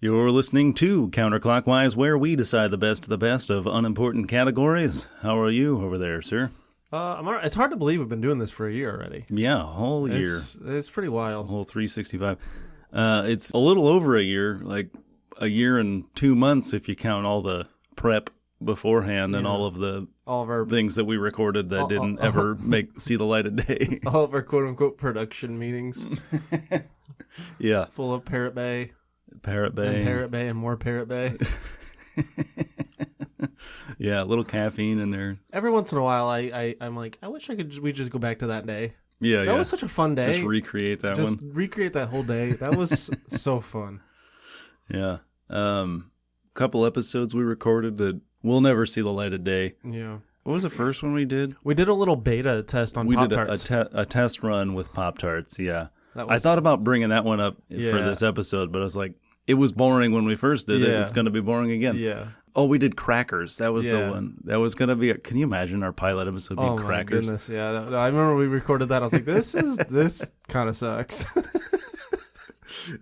You're listening to Counterclockwise, where we decide the best of unimportant categories. How are you over there, sir? I'm all right. It's hard to believe we've been doing this for a year already. Yeah, a whole year. It's pretty wild. A whole 365. It's a little over a year, like a year and 2 months if you count all the prep beforehand and all of our things that we recorded that didn't ever see the light of day. All of our quote-unquote production meetings. Yeah. Full of Parrot Bay. Parrot Bay. And Parrot Bay and more Parrot Bay. Yeah, a little caffeine in there. Every once in a while, I'm like, I wish we just go back to that day. Yeah, that was such a fun day. Just recreate that one. Just recreate that whole day. That was so fun. Yeah. Couple episodes we recorded that will never see the light of day. Yeah. What was the first one we did? We did a little beta test on Pop-Tarts. We did a test run with Pop-Tarts, yeah. I thought about bringing that one up for this episode, but I was like, it was boring when we first did it. It's going to be boring again. Yeah. Oh, we did crackers. That was the one. That was going to be... Can you imagine our pilot episode being crackers? Oh, my goodness, yeah. I remember we recorded that. I was like, this kind of sucks.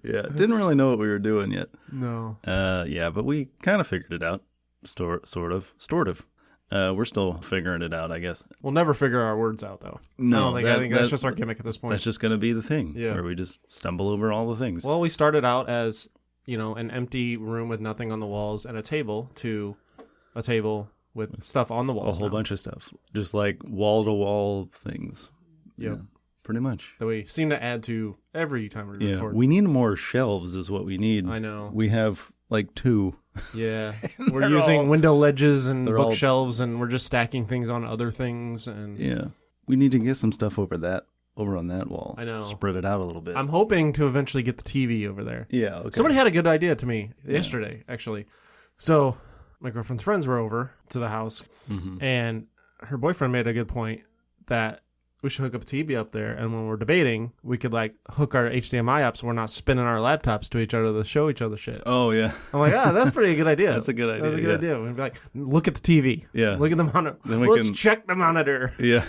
Yeah, didn't really know what we were doing yet. No. Yeah, but we kind of figured it out. Sort of. We're still figuring it out, I guess. We'll never figure our words out, though. No, I think that's just our gimmick at this point. That's just going to be the thing, where we just stumble over all the things. Well, we started out as, an empty room with nothing on the walls and a table to a table with stuff on the walls. A whole bunch of stuff. Just like wall-to-wall things. Yep. Yeah, pretty much. That we seem to add to every time we record. We need more shelves is what we need. I know. We have like 2. Yeah. We're using window ledges and bookshelves, and we're just stacking things on other things. And yeah. We need to get some stuff over on that wall. I know. Spread it out a little bit. I'm hoping to eventually get the TV over there. Yeah, okay. Somebody had a good idea to me yesterday, actually. So my girlfriend's friends were over to the house, and her boyfriend made a good point that we should hook up a TV up there, and when we're debating, we could hook our HDMI up so we're not spinning our laptops to each other to show each other shit. Oh, yeah. I'm like, that's pretty good idea. That's a good idea. That's a good idea. We'd be like, look at the TV. Yeah. Look at the monitor. Let's check the monitor. Yeah.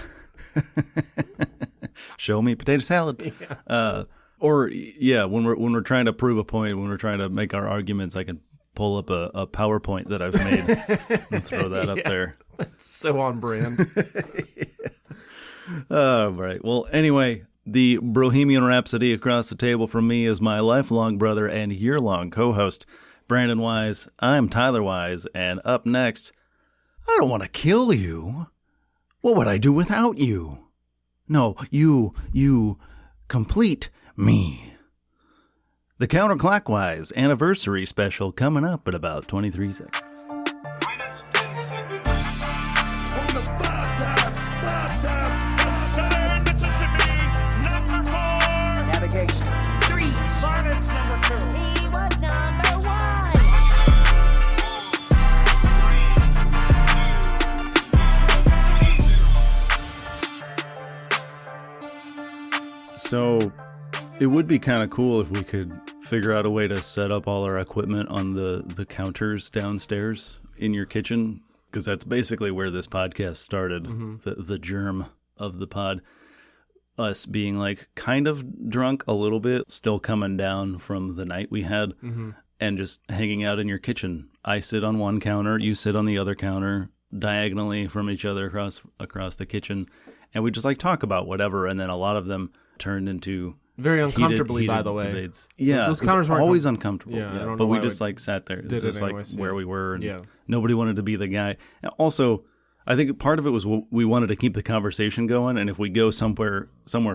Show me potato salad. Yeah. When we're trying to prove a point, when we're trying to make our arguments, I can pull up a PowerPoint that I've made and throw that up there. That's so on brand. Right. Well, anyway, the Bohemian Rhapsody across the table from me is my lifelong brother and year-long co-host, Brandon Wise. I'm Tyler Wise, and up next, I don't want to kill you. What would I do without you? No, you complete me. The Counterclockwise anniversary special coming up in about 23 seconds. So, it would be kind of cool if we could figure out a way to set up all our equipment on the counters downstairs in your kitchen, because that's basically where this podcast started, the germ of the pod. Us being kind of drunk a little bit, still coming down from the night we had, and just hanging out in your kitchen. I sit on one counter, you sit on the other counter, diagonally from each other across the kitchen, and we just talk about whatever, and then a lot of them turned into very uncomfortably heated by the way debates. Yeah, those counters were always uncomfortable. Yeah, I don't know but we why just sat there. It was just anyways, where we were, and nobody wanted to be the guy. And also, I think part of it was we wanted to keep the conversation going, and if we go somewhere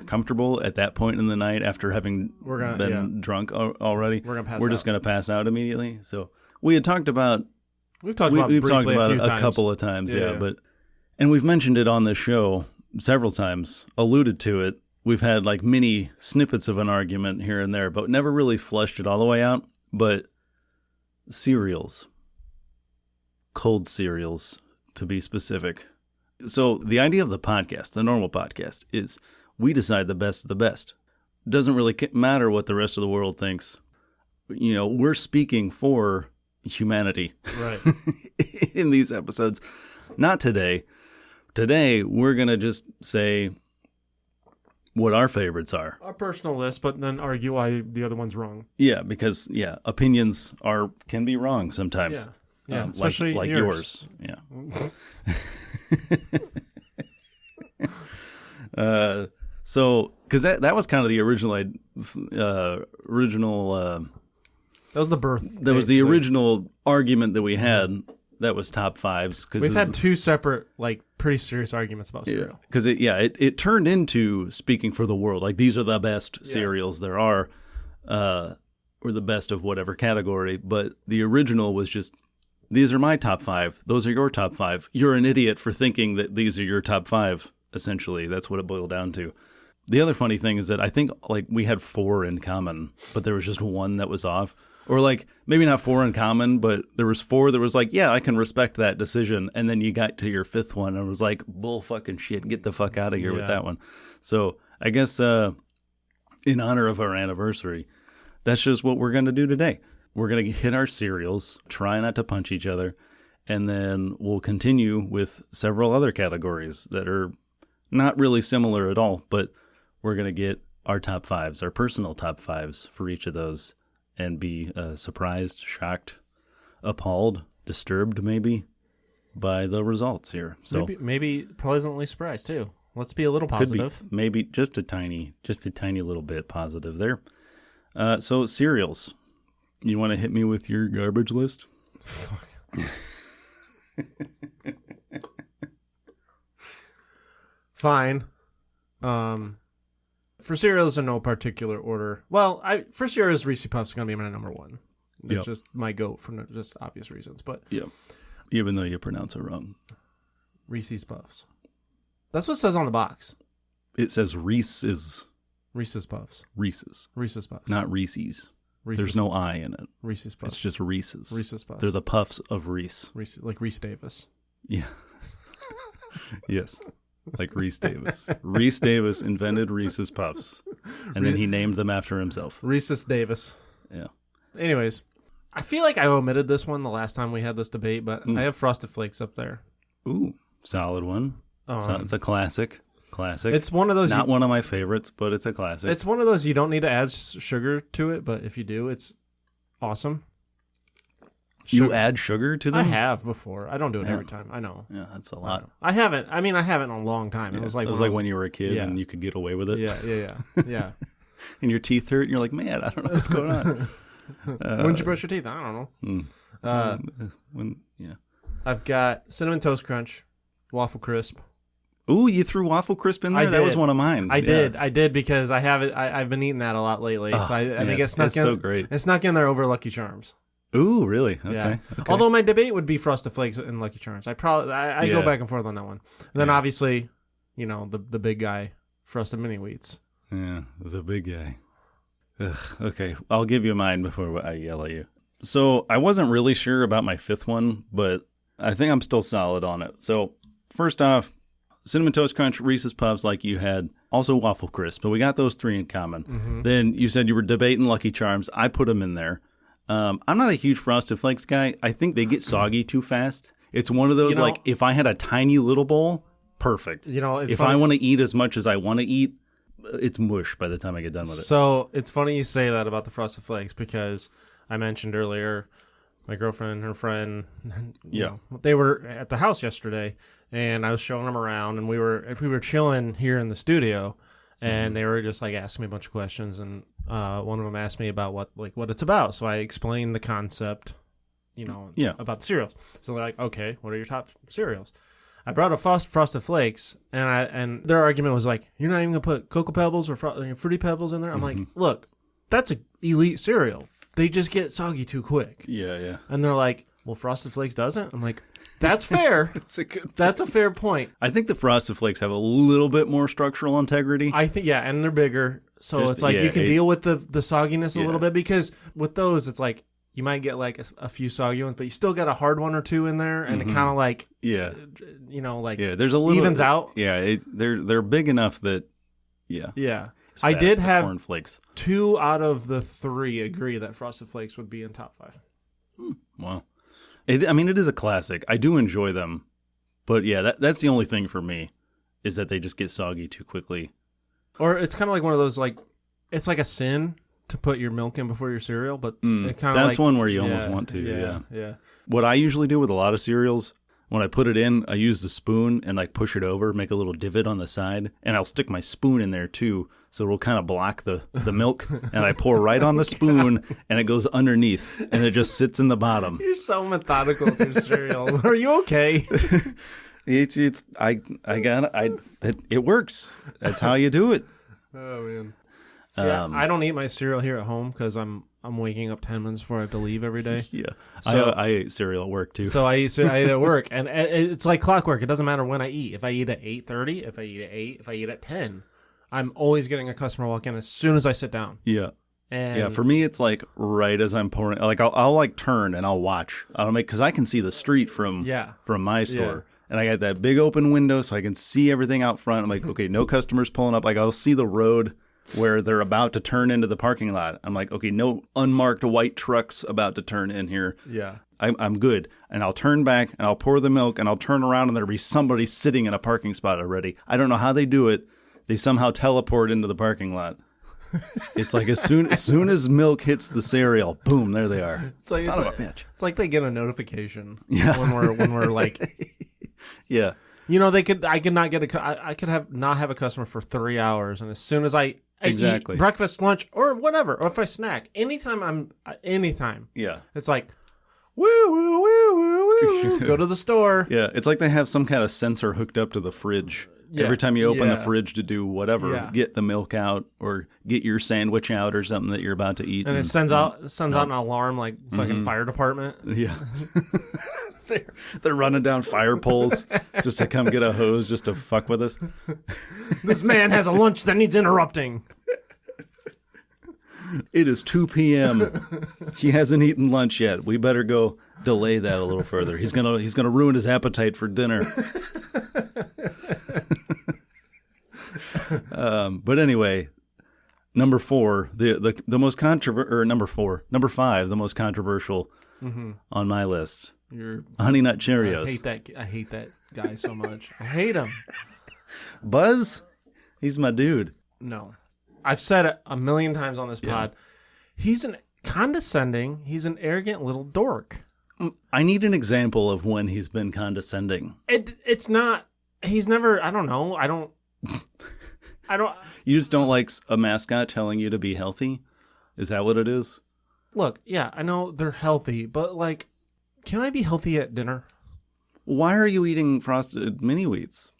comfortable at that point in the night after having been drunk already, we're just going to pass out immediately. So we had talked about we've talked about it a couple of times, and we've mentioned it on the show several times, alluded to it. We've had mini snippets of an argument here and there, but never really flushed it all the way out. But cereals, cold cereals to be specific. So the idea of the podcast, the normal podcast, is we decide the best of the best. It doesn't really matter what the rest of the world thinks. We're speaking for humanity, right? In these episodes. Not today. Today, we're going to just say, what our favorites are. Our personal list, but then argue why the other one's wrong. Yeah, because opinions can be wrong sometimes. Yeah, especially like yours. Yeah. So, because that was kind of the original. That was the birth. That was the original argument that we had. That was top fives. Cause we've had two separate, like, pretty serious arguments about cereal. Because it turned into speaking for the world. Like, these are the best cereals there are, or the best of whatever category. But the original was just, these are my top five. Those are your top five. You're an idiot for thinking that these are your top five. Essentially, that's what it boiled down to. The other funny thing is that I think like we had 4 in common, but there was just one that was off. Or like maybe not 4 in common, but there was 4 that was like, yeah, I can respect that decision. And then you got to your 5th one and was like, bull fucking shit, get the fuck out of here with that one. So I guess in honor of our anniversary, that's just what we're going to do today. We're going to hit our cereals, try not to punch each other, and then we'll continue with several other categories that are not really similar at all, but we're going to get our top fives, our personal top fives for each of those, and be surprised, shocked, appalled, disturbed maybe by the results here. So maybe pleasantly surprised too. Let's be a little positive. Could be, maybe just a tiny little bit positive there. So cereals. You want to hit me with your garbage list? Fuck. Fine. For cereals in no particular order. Well, for cereals, Reese's Puffs is going to be my number one. It's just my goat for just obvious reasons. But even though you pronounce it wrong. Reese's Puffs. That's what it says on the box. It says Reese's. Reese's Puffs. Reese's. Reese's Puffs. Not Reese's. Reese's There's no I in it. Reese's Puffs. It's just Reese's. Reese's Puffs. They're the puffs of Reese. Like Reese Davis. Yeah. Yes. Like Reese Davis. Reese Davis invented Reese's Puffs, and then he named them after himself. Reese's Davis. Yeah. Anyways, I feel like I omitted this one the last time we had this debate, but I have Frosted Flakes up there. Ooh, solid one. It's a classic. It's one of those. Not one of my favorites, but it's a classic. It's one of those you don't need to add sugar to it, but if you do, it's awesome. You add sugar to them? I have before. I don't do it every time. I know. Yeah, that's a lot. I haven't. I mean, I haven't in a long time. It was like when you were a kid and you could get away with it. Yeah. And your teeth hurt, and you're like, man, I don't know what's going on. When'd you brush your teeth? I don't know. I've got Cinnamon Toast Crunch, Waffle Crisp. Ooh, you threw Waffle Crisp in there? That was one of mine. I did because I have it. I've been eating that a lot lately. So I think it's so great. It snuck in there over Lucky Charms. Ooh, really? Okay. Yeah. Okay. Although my debate would be Frosted Flakes and Lucky Charms. I go back and forth on that one. And then obviously, the big guy, Frosted Mini Wheats. Yeah, the big guy. Ugh, okay, I'll give you mine before I yell at you. So I wasn't really sure about my 5th one, but I think I'm still solid on it. So first off, Cinnamon Toast Crunch, Reese's Puffs like you had, also Waffle Crisp. But we got those 3 in common. Mm-hmm. Then you said you were debating Lucky Charms. I put them in there. I'm not a huge Frosted Flakes guy. I think they get soggy too fast. It's one of those, like, if I had a tiny little bowl, perfect. If I want to eat as much as I want to eat, it's mush by the time I get done with it. So it's funny you say that about the Frosted Flakes because I mentioned earlier my girlfriend and her friend, they were at the house yesterday, and I was showing them around, and we were chilling here in the studio, and they were just like asking me a bunch of questions, and one of them asked me about what it's about. So I explained the concept, about the cereals. So they're like, okay, what are your top cereals? I brought up Frosted Flakes, and their argument was like, you're not even gonna put Cocoa Pebbles or Fruity Pebbles in there. I'm like, look, that's an elite cereal. They just get soggy too quick. Yeah. And they're like, well, Frosted Flakes doesn't. I'm like, that's fair. That's a fair point. I think the Frosted Flakes have a little bit more structural integrity. I think, and they're bigger. So it's like you can deal with the sogginess a little bit, because with those, it's like you might get like a few soggy ones, but you still got a hard one or two in there, and it kind of like, there's a little evens out. Yeah, they're big enough that, I did have cornflakes. 2 out of the 3 agree that Frosted Flakes would be in top 5. Wow. It is a classic. I do enjoy them. But yeah, that's the only thing for me, is that they just get soggy too quickly. Or it's kind of like one of those, like, it's like a sin to put your milk in before your cereal, but it kind of that's one where you almost want to. Yeah. What I usually do with a lot of cereals, when I put it in, I use the spoon and like push it over, make a little divot on the side, and I'll stick my spoon in there too, so it'll kind of block the milk, and I pour right on the spoon, and it goes underneath, and it just sits in the bottom. You're so methodical with your cereal. Are you okay? It works. That's how you do it. Oh man. See, I don't eat my cereal here at home because I'm waking up 10 minutes before I have to leave every day. Yeah, so I ate cereal at work too. So I eat at work, and it's like clockwork. It doesn't matter when I eat. If I eat at 8:30, if I eat at 8, if I eat at 10, I'm always getting a customer walk in as soon as I sit down. Yeah. And yeah, for me, it's like right as I'm pouring. Like I'll like turn and I'll watch. Because I can see the street from my store. And I got that big open window so I can see everything out front. I'm like, okay, no customers pulling up. Like I'll see the road where they're about to turn into the parking lot. I'm like, okay, no unmarked white trucks about to turn in here. Yeah. I'm good. And I'll turn back and I'll pour the milk and I'll turn around and there'll be somebody sitting in a parking spot already. I don't know how they do it. They somehow teleport into the parking lot. It's like as soon as milk hits the cereal, boom, there they are. It's like, son of a bitch. It's like they get a notification when we're like, yeah. You know, I could not have a customer for 3 hours, and as soon as I eat breakfast, lunch, or whatever, or if I snack, anytime, yeah, it's like, woo woo woo woo woo, go to the store. Yeah, it's like they have some kind of sensor hooked up to the fridge. Yeah. Every time you open the fridge to do whatever, get the milk out or get your sandwich out or something that you're about to eat, and it sends out an alarm like fucking fire department. Yeah. They're running down fire poles just to come get a hose just to fuck with us. This man has a lunch that needs interrupting. It is 2 p.m. He hasn't eaten lunch yet. We better go delay that a little further. He's gonna ruin his appetite for dinner. But anyway, number 4, the most controversial, number 5, the most controversial on my list. Honey Nut Cheerios. I hate that guy so much. I hate him. Buzz? He's my dude. No. I've said it a million times on this pod. He's an arrogant little dork. I need an example of when he's been condescending. It's not, he's never, I don't know. I don't. You just don't like a mascot telling you to be healthy? Is that what it is? Look, yeah, I know they're healthy, but like, can I be healthy at dinner? Why are you eating frosted mini wheats?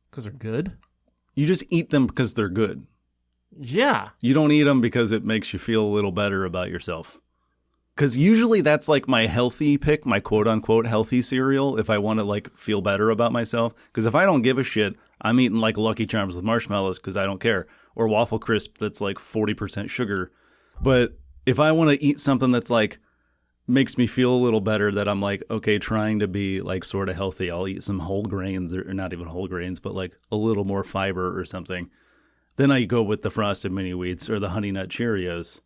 Because they're good. You just eat them because they're good. Yeah. You don't eat them because it makes you feel a little better about yourself. Because usually that's like my healthy pick, my quote-unquote healthy cereal, if I want to like feel better about myself. Because if I don't give a shit, I'm eating like Lucky Charms with marshmallows because I don't care. Or Waffle Crisp that's like 40% sugar. But if I want to eat something that's like makes me feel a little better, that I'm like, okay, trying to be like sort of healthy, I'll eat some whole grains, or not even whole grains, but like a little more fiber or something. Then I go with the Frosted Mini Wheats or the Honey Nut Cheerios.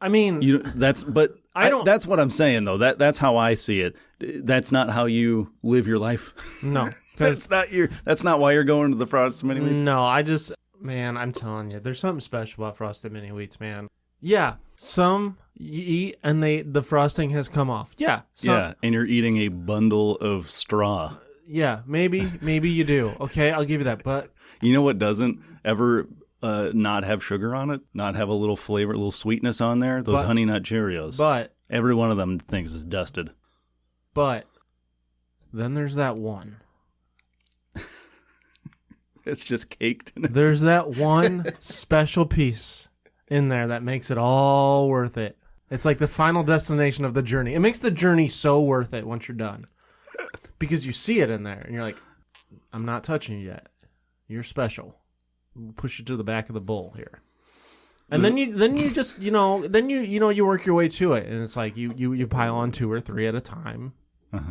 I mean, that's what I'm saying though. That's how I see it. That's not how you live your life. No, that's not why you're going to the Frosted Mini Wheats. No, I'm telling you, there's something special about Frosted Mini Wheats, man. Yeah, some you eat and the frosting has come off. Yeah, and you're eating a bundle of straw. Yeah, maybe you do. Okay, I'll give you that. But you know what doesn't ever not have sugar on it, not have a little flavor, a little sweetness on there? Those Honey Nut Cheerios. But every one of them things is dusted. But then there's that one. It's just caked in it. There's that one special piece in there that makes it all worth it. It's like the final destination of the journey. It makes the journey so worth it once you're done. Because you see it in there and you're like, I'm not touching you yet. You're special. We'll push you to the back of the bowl here. And then you just, you work your way to it, and it's like you pile on 2 or 3 at a time,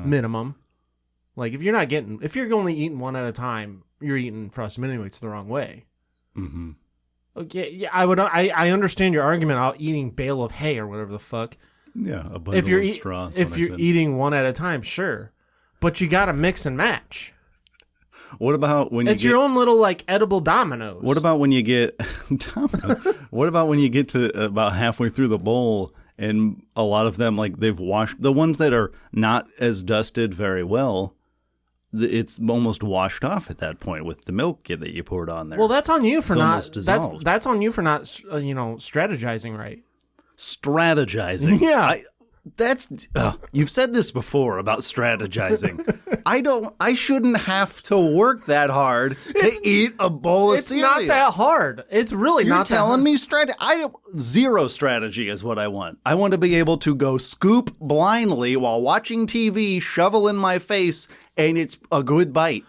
minimum. Like if you're only eating 1 at a time, you're eating Frosted Mini Wheats the wrong way. Mm-hmm. Okay, yeah, I understand your argument about eating bale of hay or whatever the fuck. Yeah, a bundle of straws. If you're eating 1 at a time, sure, but you got to mix and match. What about when it's your own little like edible Dominoes? What about when you get What about when you get to about halfway through the bowl and a lot of them, like, they've washed the ones that are not as dusted very well? It's almost washed off at that point with the milk that you poured on there. Well, that's on you for it's not. dissolved. That's on you for not strategizing right. Strategizing. Yeah. You've said this before about strategizing. I shouldn't have to work that hard to eat a bowl of cereal. It's not that hard. It's really not that hard. You're telling me zero strategy is what I want. I want to be able to go scoop blindly while watching TV, shovel in my face, and it's a good bite.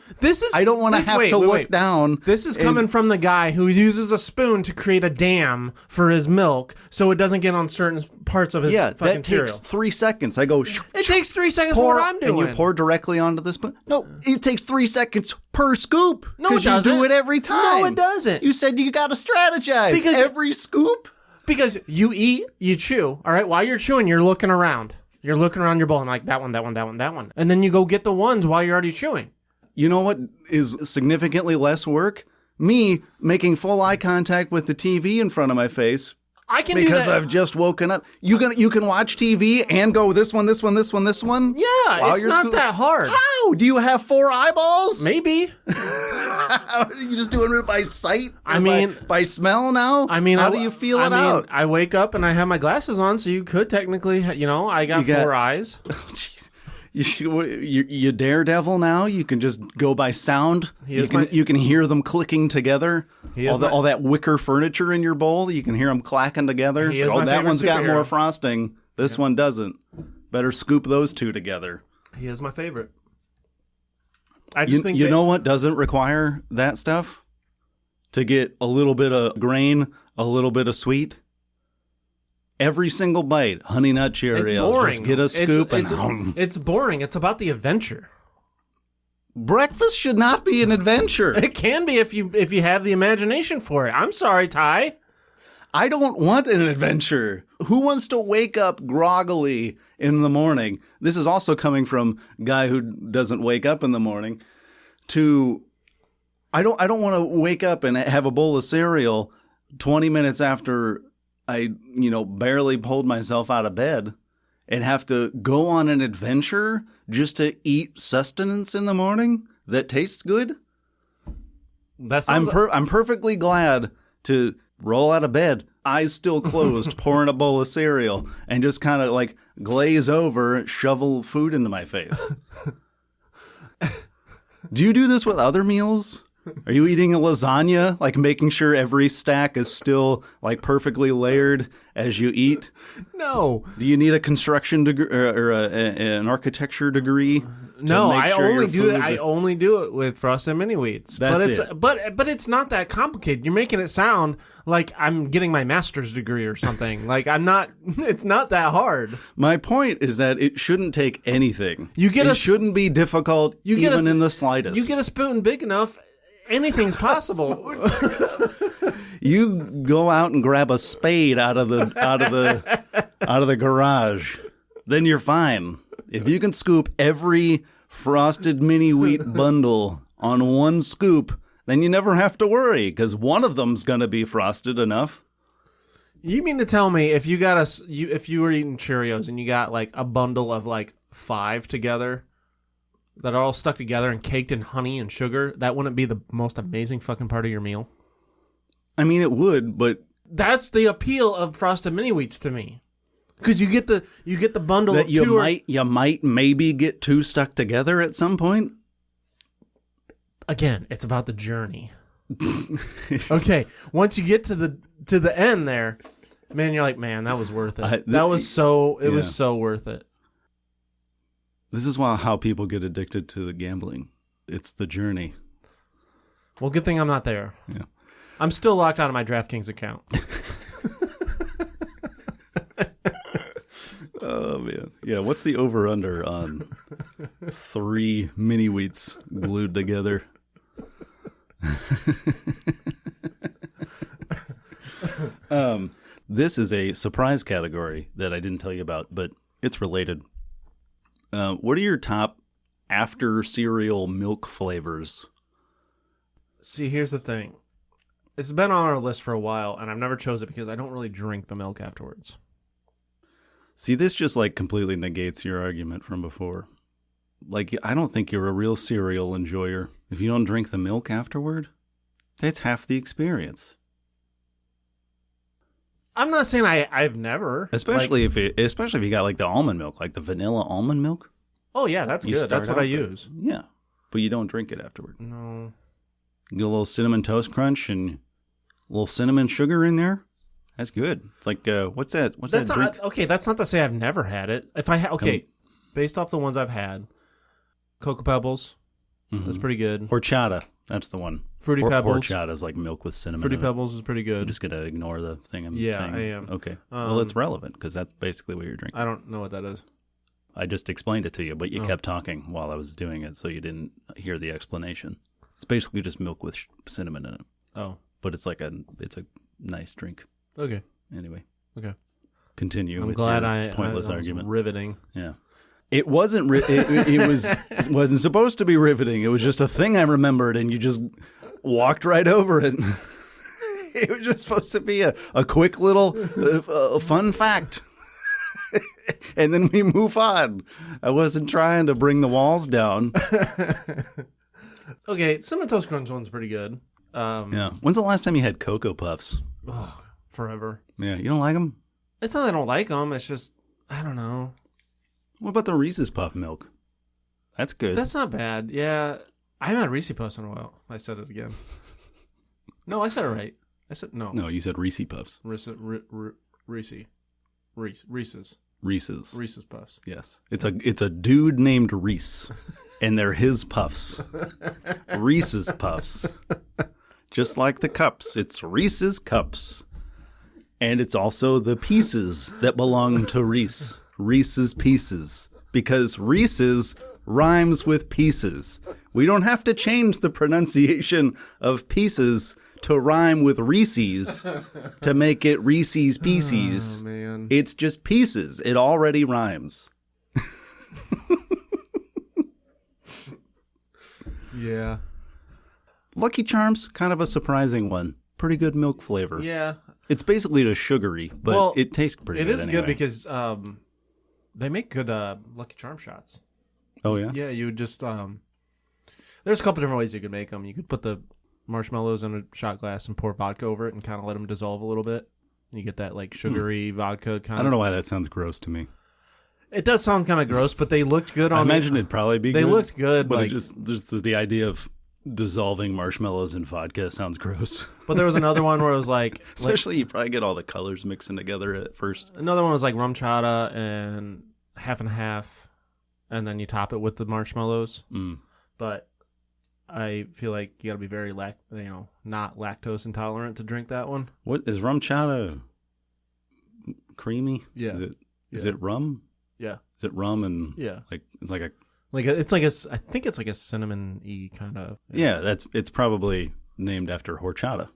I don't want to have to look down. This is coming from the guy who uses a spoon to create a dam for his milk so it doesn't get on certain parts of his fucking cereal. That takes 3 seconds. I go, it takes 3 seconds for what I'm doing. And you pour directly onto the spoon. No, it takes 3 seconds per scoop. No, it doesn't. You do it every time. No, it doesn't. You said you got to strategize. Because every scoop? Because you eat, you chew. All right, while you're chewing, you're looking around. You're looking around your bowl and like, that one, that one, that one, that one. And then you go get the ones while you're already chewing. You know what is significantly less work? Me making full eye contact with the TV in front of my face. I can do that. Because I've just woken up. You can watch TV and go this one, this one, this one, this one? Yeah, it's not that hard. How? Do you have 4 eyeballs? Maybe. Are you just doing it by sight? By smell now? How do you feel it out? I wake up and I have my glasses on, so you could technically, I got 4 eyes. Oh, jeez. You daredevil now. You can just go by sound. You can hear them clicking together. All that wicker furniture in your bowl. You can hear them clacking together. That one's got more frosting. This one doesn't. Better scoop those two together. He is my favorite. You know what doesn't require that stuff? To get a little bit of grain, a little bit of sweet. Every single bite, Honey Nut Cheerios. It's boring. Just get a scoop it's boring. It's about the adventure. Breakfast should not be an adventure. It can be if you have the imagination for it. I'm sorry, Ty. I don't want an adventure. Who wants to wake up groggily in the morning? This is also coming from a guy who doesn't wake up in the morning. I don't want to wake up and have a bowl of cereal 20 minutes after I, barely pulled myself out of bed and have to go on an adventure just to eat sustenance in the morning that tastes good. I'm perfectly glad to roll out of bed, eyes still closed, pouring a bowl of cereal and just kind of like glaze over, shovel food into my face. Do you do this with other meals? Are you eating a lasagna, like making sure every stack is still like perfectly layered as you eat? No. Do you need a construction degree or an architecture degree? No, I only do it with Frosted Mini Wheats. That's but it's not that complicated. You're making it sound like I'm getting my master's degree or something. Like I'm not. It's not that hard. My point is that it shouldn't take anything. It shouldn't be difficult, even in the slightest. You get a spoon big enough. Anything's possible. You go out and grab a spade out of the garage, then you're fine. If you can scoop every Frosted Mini Wheat bundle on one scoop, then you never have to worry because one of them's gonna be frosted enough. You mean to tell me if you were eating Cheerios and you got like a bundle of like 5 together? That are all stuck together and caked in honey and sugar, that wouldn't be the most amazing fucking part of your meal? I mean, it would, but that's the appeal of Frosted Mini Wheats to me. Because you get the bundle that of two. You might maybe get 2 stuck together at some point. Again, it's about the journey. Okay, once you get to the end there, man, you're like, man, that was worth it. Was so worth it. This is how people get addicted to the gambling. It's the journey. Well, good thing I'm not there. Yeah. I'm still locked out of my DraftKings account. Oh, man. Yeah, what's the over-under on 3 mini wheats glued together? This is a surprise category that I didn't tell you about, but it's related. What are your top after cereal milk flavors See, here's the thing. It's been on our list for a while, and I've never chose it because I don't really drink the milk afterwards. See, this just like completely negates your argument from before. Like, I don't think you're a real cereal enjoyer. If you don't drink the milk afterward, that's half the experience. I'm not saying I've never. Especially if you got like the almond milk, like the vanilla almond milk. Oh, yeah, that's good. That's what I use. Yeah, but you don't drink it afterward. No. You get a little cinnamon toast crunch and a little cinnamon sugar in there. That's good. It's like, what's that drink? Okay, that's not to say I've never had it. If I based off the ones I've had, Cocoa Pebbles, that's pretty good. Horchata, that's the one. Fruity Pebbles. Horchata is like milk with cinnamon. Fruity Pebbles is pretty good. I'm just gonna ignore the thing I'm saying. Yeah, I am. Okay. Well, it's relevant because that's basically what you're drinking. I don't know what that is. I just explained it to you, but you kept talking while I was doing it, so you didn't hear the explanation. It's basically just milk with cinnamon in it. Oh. But it's a nice drink. Okay. Anyway. Okay. Continue. I'm with glad your pointless argument. Riveting. Yeah. It wasn't. It wasn't supposed to be riveting. It was just a thing I remembered, and you just walked right over it. It was just supposed to be a quick little fun fact, and then we move on. I wasn't trying to bring the walls down. Okay, Cinnamon Toast Crunch one's pretty good. Yeah. When's the last time you had Cocoa Puffs? Oh, forever. Yeah. You don't like them? It's not that I don't like them. It's just, I don't know. What about the Reese's Puff milk? That's good. That's not bad. Yeah. I haven't had Reese's Puffs in a while. I said it again. No, I said it right. I said no. No, you said Reese's Puffs. Reese's. Reese's Puffs. Yes. It's a dude named Reese, and they're his puffs. Reese's Puffs. Just like the cups. It's Reese's Cups. And it's also the pieces that belong to Reese. Reese's Pieces. Because Reese's rhymes with pieces. We don't have to change the pronunciation of pieces to rhyme with Reese's to make it Reese's Pieces. Oh, man. It's just pieces. It already rhymes. Yeah. Lucky Charms, kind of a surprising one. Pretty good milk flavor. Yeah. It's basically just sugary, but it tastes pretty good. It is anyway. good because they make good Lucky Charm shots. Oh, yeah? Yeah, you would just... there's a couple different ways you could make them. You could put the marshmallows in a shot glass and pour vodka over it and kind of let them dissolve a little bit. You get that like sugary vodka kind of... I don't know why that sounds gross to me. It does sound kind of gross, but they looked good on... I imagine it'd probably be good. They looked good. But just the idea of dissolving marshmallows in vodka sounds gross. But there was another one where it was like... Especially you probably get all the colors mixing together at first. Another one was like rum chata and half and half, and then you top it with the marshmallows. But I feel like you got to be very not lactose intolerant to drink that one. What is rum chata? Creamy? Yeah. Is it rum? Yeah. Is it rum and I think it's like a cinnamon-y kind of. Yeah, it's probably named after horchata,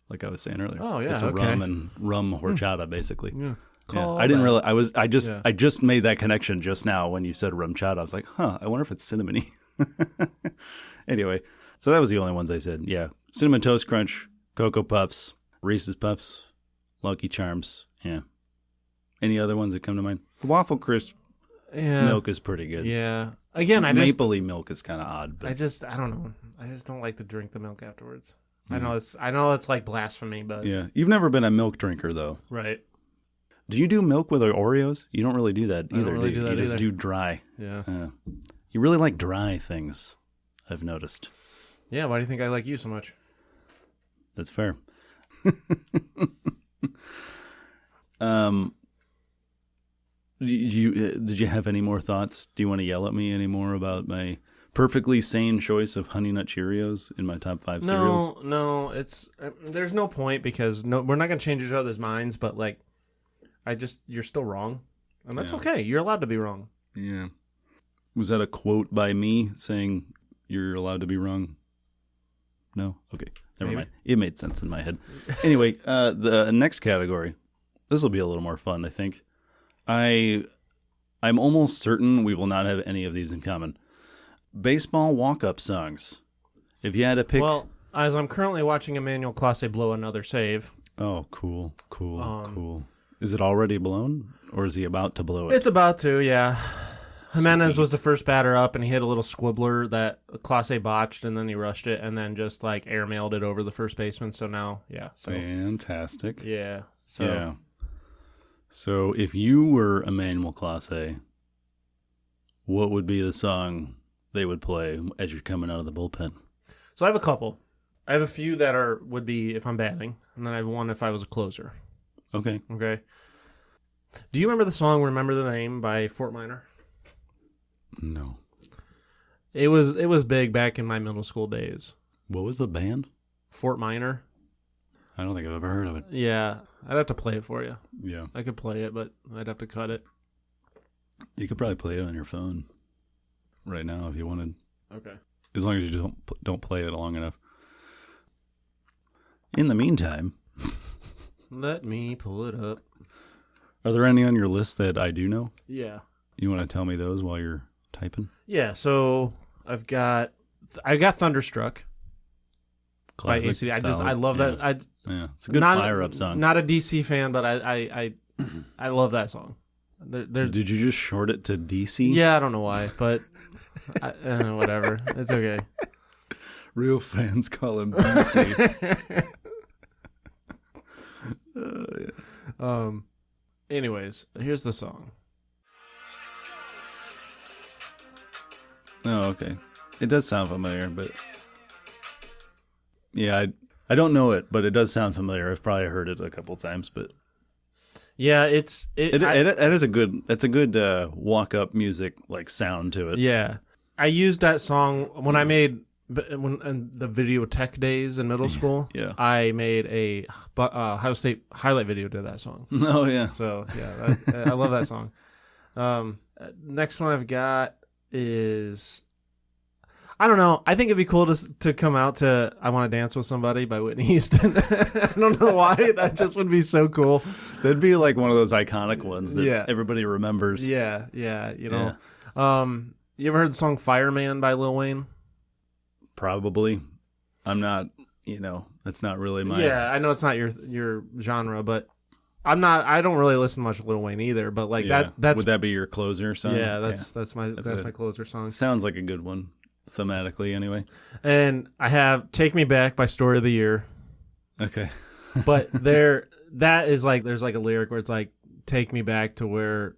like I was saying earlier. Oh yeah, it's a rum horchata basically. Yeah. I didn't realize I just made that connection just now when you said rum chata. I was like, I wonder if it's cinnamony. Anyway, so that was the only ones I said. Yeah, Cinnamon Toast Crunch, Cocoa Puffs, Reese's Puffs, Lucky Charms. Yeah. Any other ones that come to mind? The Waffle Crisp milk is pretty good. Yeah. Again, mapley milk is kind of odd. But I don't know. I just don't like to drink the milk afterwards. I know it's like blasphemy, but yeah, you've never been a milk drinker though, right? Do you do milk with Oreos? You don't really do that either. I don't really do that. You just do dry. Yeah. You really like dry things, I've noticed. Yeah. Why do you think I like you so much? That's fair. Did you have any more thoughts? Do you want to yell at me anymore about my perfectly sane choice of Honey Nut Cheerios in my top 5 cereals? No, it's there's no point because we're not gonna change each other's minds. But like, you're still wrong, and that's okay. You're allowed to be wrong. Yeah. Was that a quote by me saying you're allowed to be wrong? No? Okay. Never mind. It made sense in my head. Anyway, the next category. This will be a little more fun, I think. I'm almost certain we will not have any of these in common. Baseball walk-up songs. If you had to pick As I'm currently watching Emmanuel Clase blow another save. Oh, cool. Is it already blown, or is he about to blow it? It's about to, yeah. Jimenez was the first batter up, and he hit a little squibbler that Clase botched, and then he rushed it, and then just like airmailed it over the first baseman. So now, yeah. So, fantastic. Yeah. So if you were Emmanuel Clase, what would be the song they would play as you're coming out of the bullpen? So I have a couple. I have a few that would be if I'm batting, and then I have one if I was a closer. Okay. Do you remember the song "Remember the Name" by Fort Minor? No. It was big back in my middle school days. What was the band? Fort Minor. I don't think I've ever heard of it. Yeah, I'd have to play it for you. Yeah. I could play it, but I'd have to cut it. You could probably play it on your phone right now if you wanted. Okay. As long as you don't play it long enough. In the meantime, let me pull it up. Are there any on your list that I do know? Yeah. You want to tell me those while you're typing? Yeah, so I got Thunderstruck. Classic, by AC/DC. I love that. It's a good fire-up song. Not a DC fan, but I love that song. Did you just short it to DC? Yeah, I don't know why, but whatever. It's okay. Real fans call him DC. Anyways, here's the song. Oh, okay. It does sound familiar, but yeah, I don't know it, but it does sound familiar. I've probably heard it a couple times, but yeah, that's a good walk up music like sound to it. Yeah, I used that song when I made in the video tech days in middle school. Yeah, I made a Ohio State highlight video to that song. Oh yeah, so yeah, I love that song. Next one I've got is, I don't know. I think it'd be cool to come out to "I Want to Dance with Somebody" by Whitney Houston. I don't know why. That just would be so cool. That'd be like one of those iconic ones that everybody remembers. Yeah. You know. Yeah. You ever heard the song "Fireman" by Lil Wayne? Probably. I'm not. That's not really my. Yeah, I know it's not your genre, but I don't really listen to much Lil Wayne either. But like that's would that be your closer song? Yeah, that's my closer song. Sounds like a good one. Thematically, anyway. And I have "Take Me Back" by Story of the Year. Okay. But that is like, there's like a lyric where it's like, take me back to where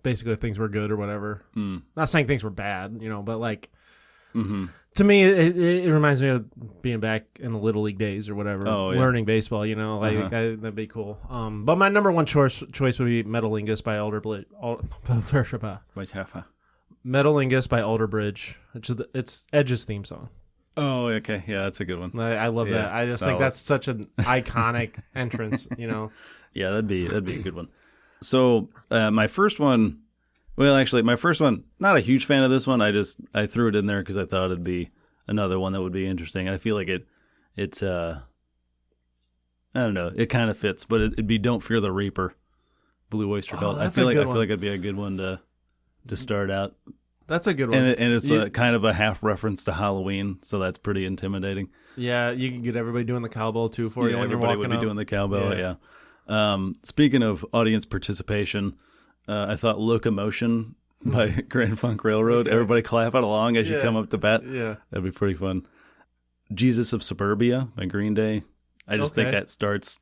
basically things were good or whatever. Not saying things were bad, but like, to me, it reminds me of being back in the Little League days or whatever, learning baseball, that'd be cool. But my number one choice would be "Metalingus" by Metalingus by Alder Bridge. It's Edge's theme song. Oh, okay. Yeah, that's a good one. I love that. I just think that's such an iconic entrance, Yeah, that'd be a good one. So my first one, not a huge fan of this one. I threw it in there because I thought it'd be another one that would be interesting. I feel like it's I don't know, it kind of fits, but it'd be "Don't Fear the Reaper," Blue Oyster Cult. I feel like it'd be a good one to start out. That's a good one. And it's kind of a half reference to Halloween, so that's pretty intimidating. Yeah, you can get everybody doing the cowbell too for you when you're walking up. Everybody would be doing the cowbell, yeah. Speaking of audience participation, I thought "Locomotion" by Grand Funk Railroad. Okay. Everybody clapping along as you come up to bat. Yeah. That'd be pretty fun. "Jesus of Suburbia" by Green Day. I just think that starts...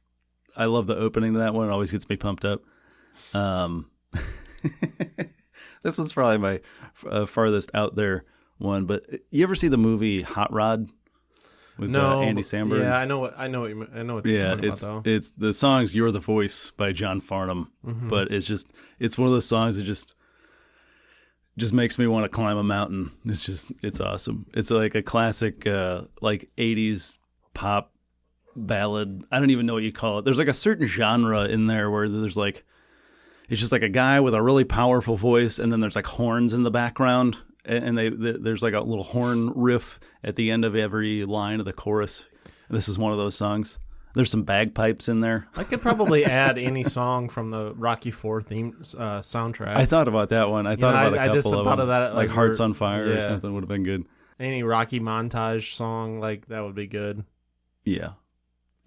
I love the opening to that one. It always gets me pumped up. This one's probably my farthest out there one, but you ever see the movie Hot Rod with Andy Samberg? Yeah, I know what you're talking about, though. It's the song's "You're the Voice" by John Farnham, but it's one of those songs that just makes me want to climb a mountain. It's awesome. It's like a classic like 80s pop ballad. I don't even know what you call it. There's like a certain genre in there where there's like, it's just like a guy with a really powerful voice, and then there's like horns in the background, and there's like a little horn riff at the end of every line of the chorus. This is one of those songs. There's some bagpipes in there. I could probably add any song from the Rocky IV theme soundtrack. I thought about that one. I thought about a couple of them. That like "Hearts on Fire" or something would have been good. Any Rocky montage song, like, that would be good. Yeah.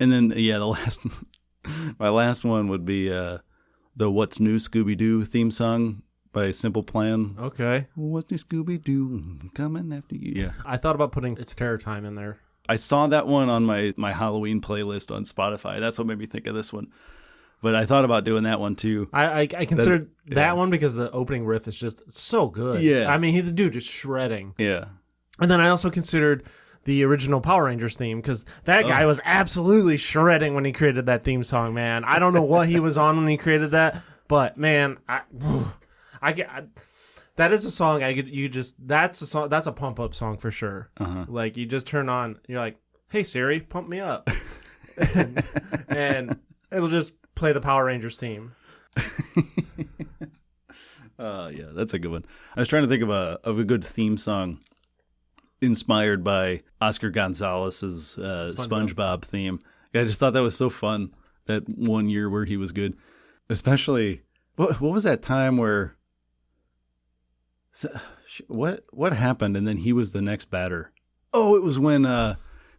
And then, my last one would be the What's New Scooby-Doo theme song by Simple Plan. Okay. What's New Scooby-Doo coming after you? Yeah. I thought about putting It's Terror Time in there. I saw that one on my Halloween playlist on Spotify. That's what made me think of this one. But I thought about doing that one too. I considered that one because the opening riff is just so good. Yeah. I mean, the dude is shredding. Yeah. And then I also considered the original Power Rangers theme because that guy was absolutely shredding when he created that theme song, man. I don't know what he was on when he created that, but man, that is a song that's a song, that's a pump up song for sure. Like you just turn on, you're like, hey Siri, pump me up, and it'll just play the Power Rangers theme. Yeah, that's a good one. I was trying to think of a good theme song inspired by Oscar Gonzalez's SpongeBob theme. Yeah, I just thought that was so fun, that one year where he was good. Especially, what was that time where, what happened and then he was the next batter? Oh, it was when it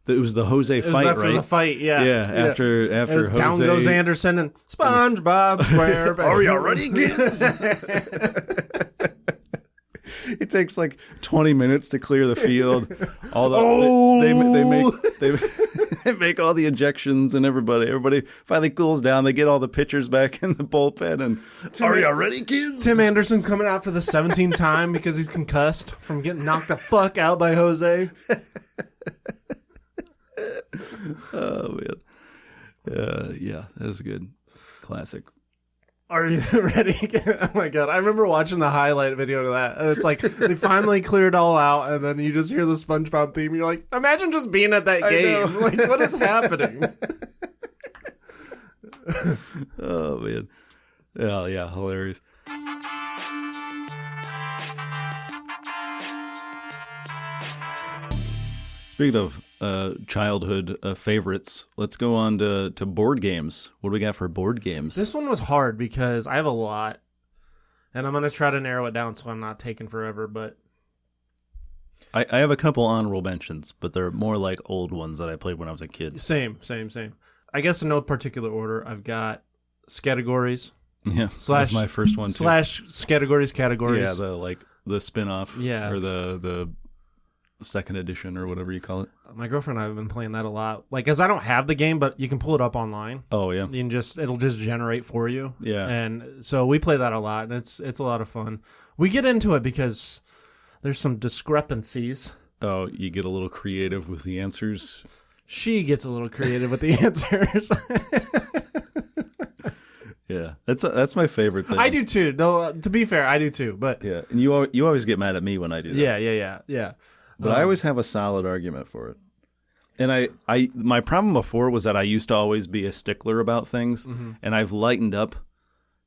was the Jose fight, after right? the fight, yeah. Yeah, after Jose. Down goes Anderson and SpongeBob SquarePants. Are you ready, kids? It takes like 20 minutes to clear the field. They make all the ejections and everybody finally cools down. They get all the pitchers back in the bullpen and are you ready, kids? Tim Anderson's coming out for the 17th time because he's concussed from getting knocked the fuck out by Jose. Oh man. Yeah, that's good. Classic. Are you ready? Oh my god! I remember watching the highlight video to that, and it's like they finally cleared it all out, and then you just hear the SpongeBob theme. And you're like, imagine just being at that game. Like, what is happening? Oh man! Yeah, hilarious. Speaking of childhood favorites, let's go on to board games. What do we got for board games? This one was hard because I have a lot, and I'm going to try to narrow it down so I'm not taking forever, but... I have a couple honorable mentions, but they're more like old ones that I played when I was a kid. Same. I guess in no particular order, I've got Categories. Yeah, that's my first one, too. / Categories. Yeah, the spin-off. Yeah. Or the second edition or whatever you call it. My girlfriend and I have been playing that a lot. Like, because I don't have the game, but you can pull it up online. Oh, yeah. You can it'll just generate for you. Yeah. And so we play that a lot, and it's a lot of fun. We get into it because there's some discrepancies. Oh, you get a little creative with the answers? She gets a little creative with the answers. Yeah, that's my favorite thing. I do too. No, to be fair, I do too. But yeah, and you always get mad at me when I do that. Yeah. But I always have a solid argument for it. And my problem before was that I used to always be a stickler about things, and I've lightened up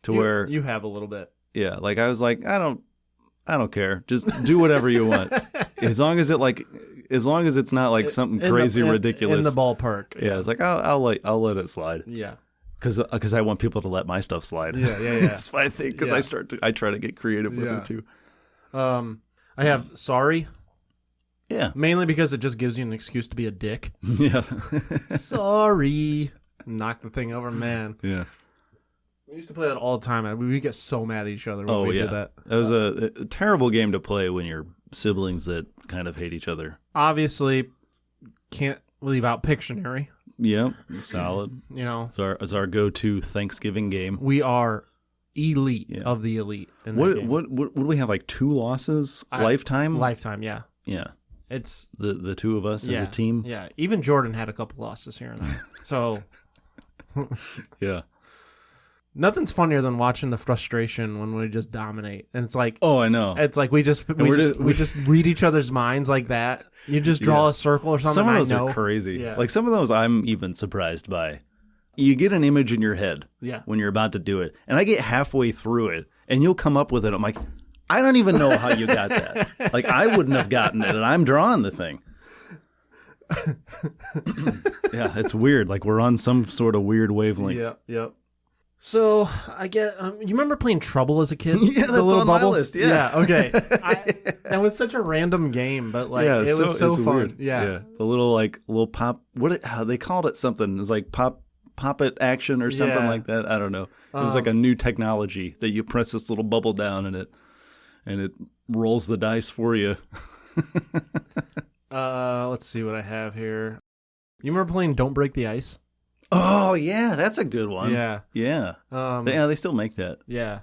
to where you have a little bit. Yeah, like I was like, I don't care. Just do whatever you want, as long as it's not like something crazy ridiculous in the ballpark. Yeah, it's like I'll let it slide. Yeah. Because I want people to let my stuff slide. Yeah. That's my thing. Because I try to get creative with it too. I have Sorry. Yeah. Mainly because it just gives you an excuse to be a dick. Yeah. Sorry. Knock the thing over, man. Yeah. We used to play that all the time, and we would get so mad at each other when we did that. That was a terrible game to play when you're siblings that kind of hate each other. Obviously, can't leave out Pictionary. Yep, solid. You know, it's our go-to Thanksgiving game. We are elite of the elite. In what game. What do we have? Like 2 losses lifetime? Lifetime, yeah. Yeah. It's the two of us as a team. Yeah, even Jordan had a couple losses here and there. So, yeah. Nothing's funnier than watching the frustration when we just dominate. And it's like, oh, I know. It's like we just read each other's minds like that. You just draw a circle or something. Some of those are crazy. Yeah. Like some of those I'm even surprised by. You get an image in your head when you're about to do it. And I get halfway through it and you'll come up with it. I'm like, I don't even know how you got that. Like I wouldn't have gotten it and I'm drawing the thing. Yeah, it's weird. Like we're on some sort of weird wavelength. Yep. So I get. You remember playing Trouble as a kid? Yeah, that's on my list. Yeah. Okay. That was such a random game, but like it was so fun. Weird. Yeah. The little pop. How they called it something? It was like pop it action or something like that. I don't know. It was like a new technology that you press this little bubble down and it rolls the dice for you. Let's see what I have here. You remember playing Don't Break the Ice? Oh yeah, that's a good one. Yeah. They still make that. Yeah.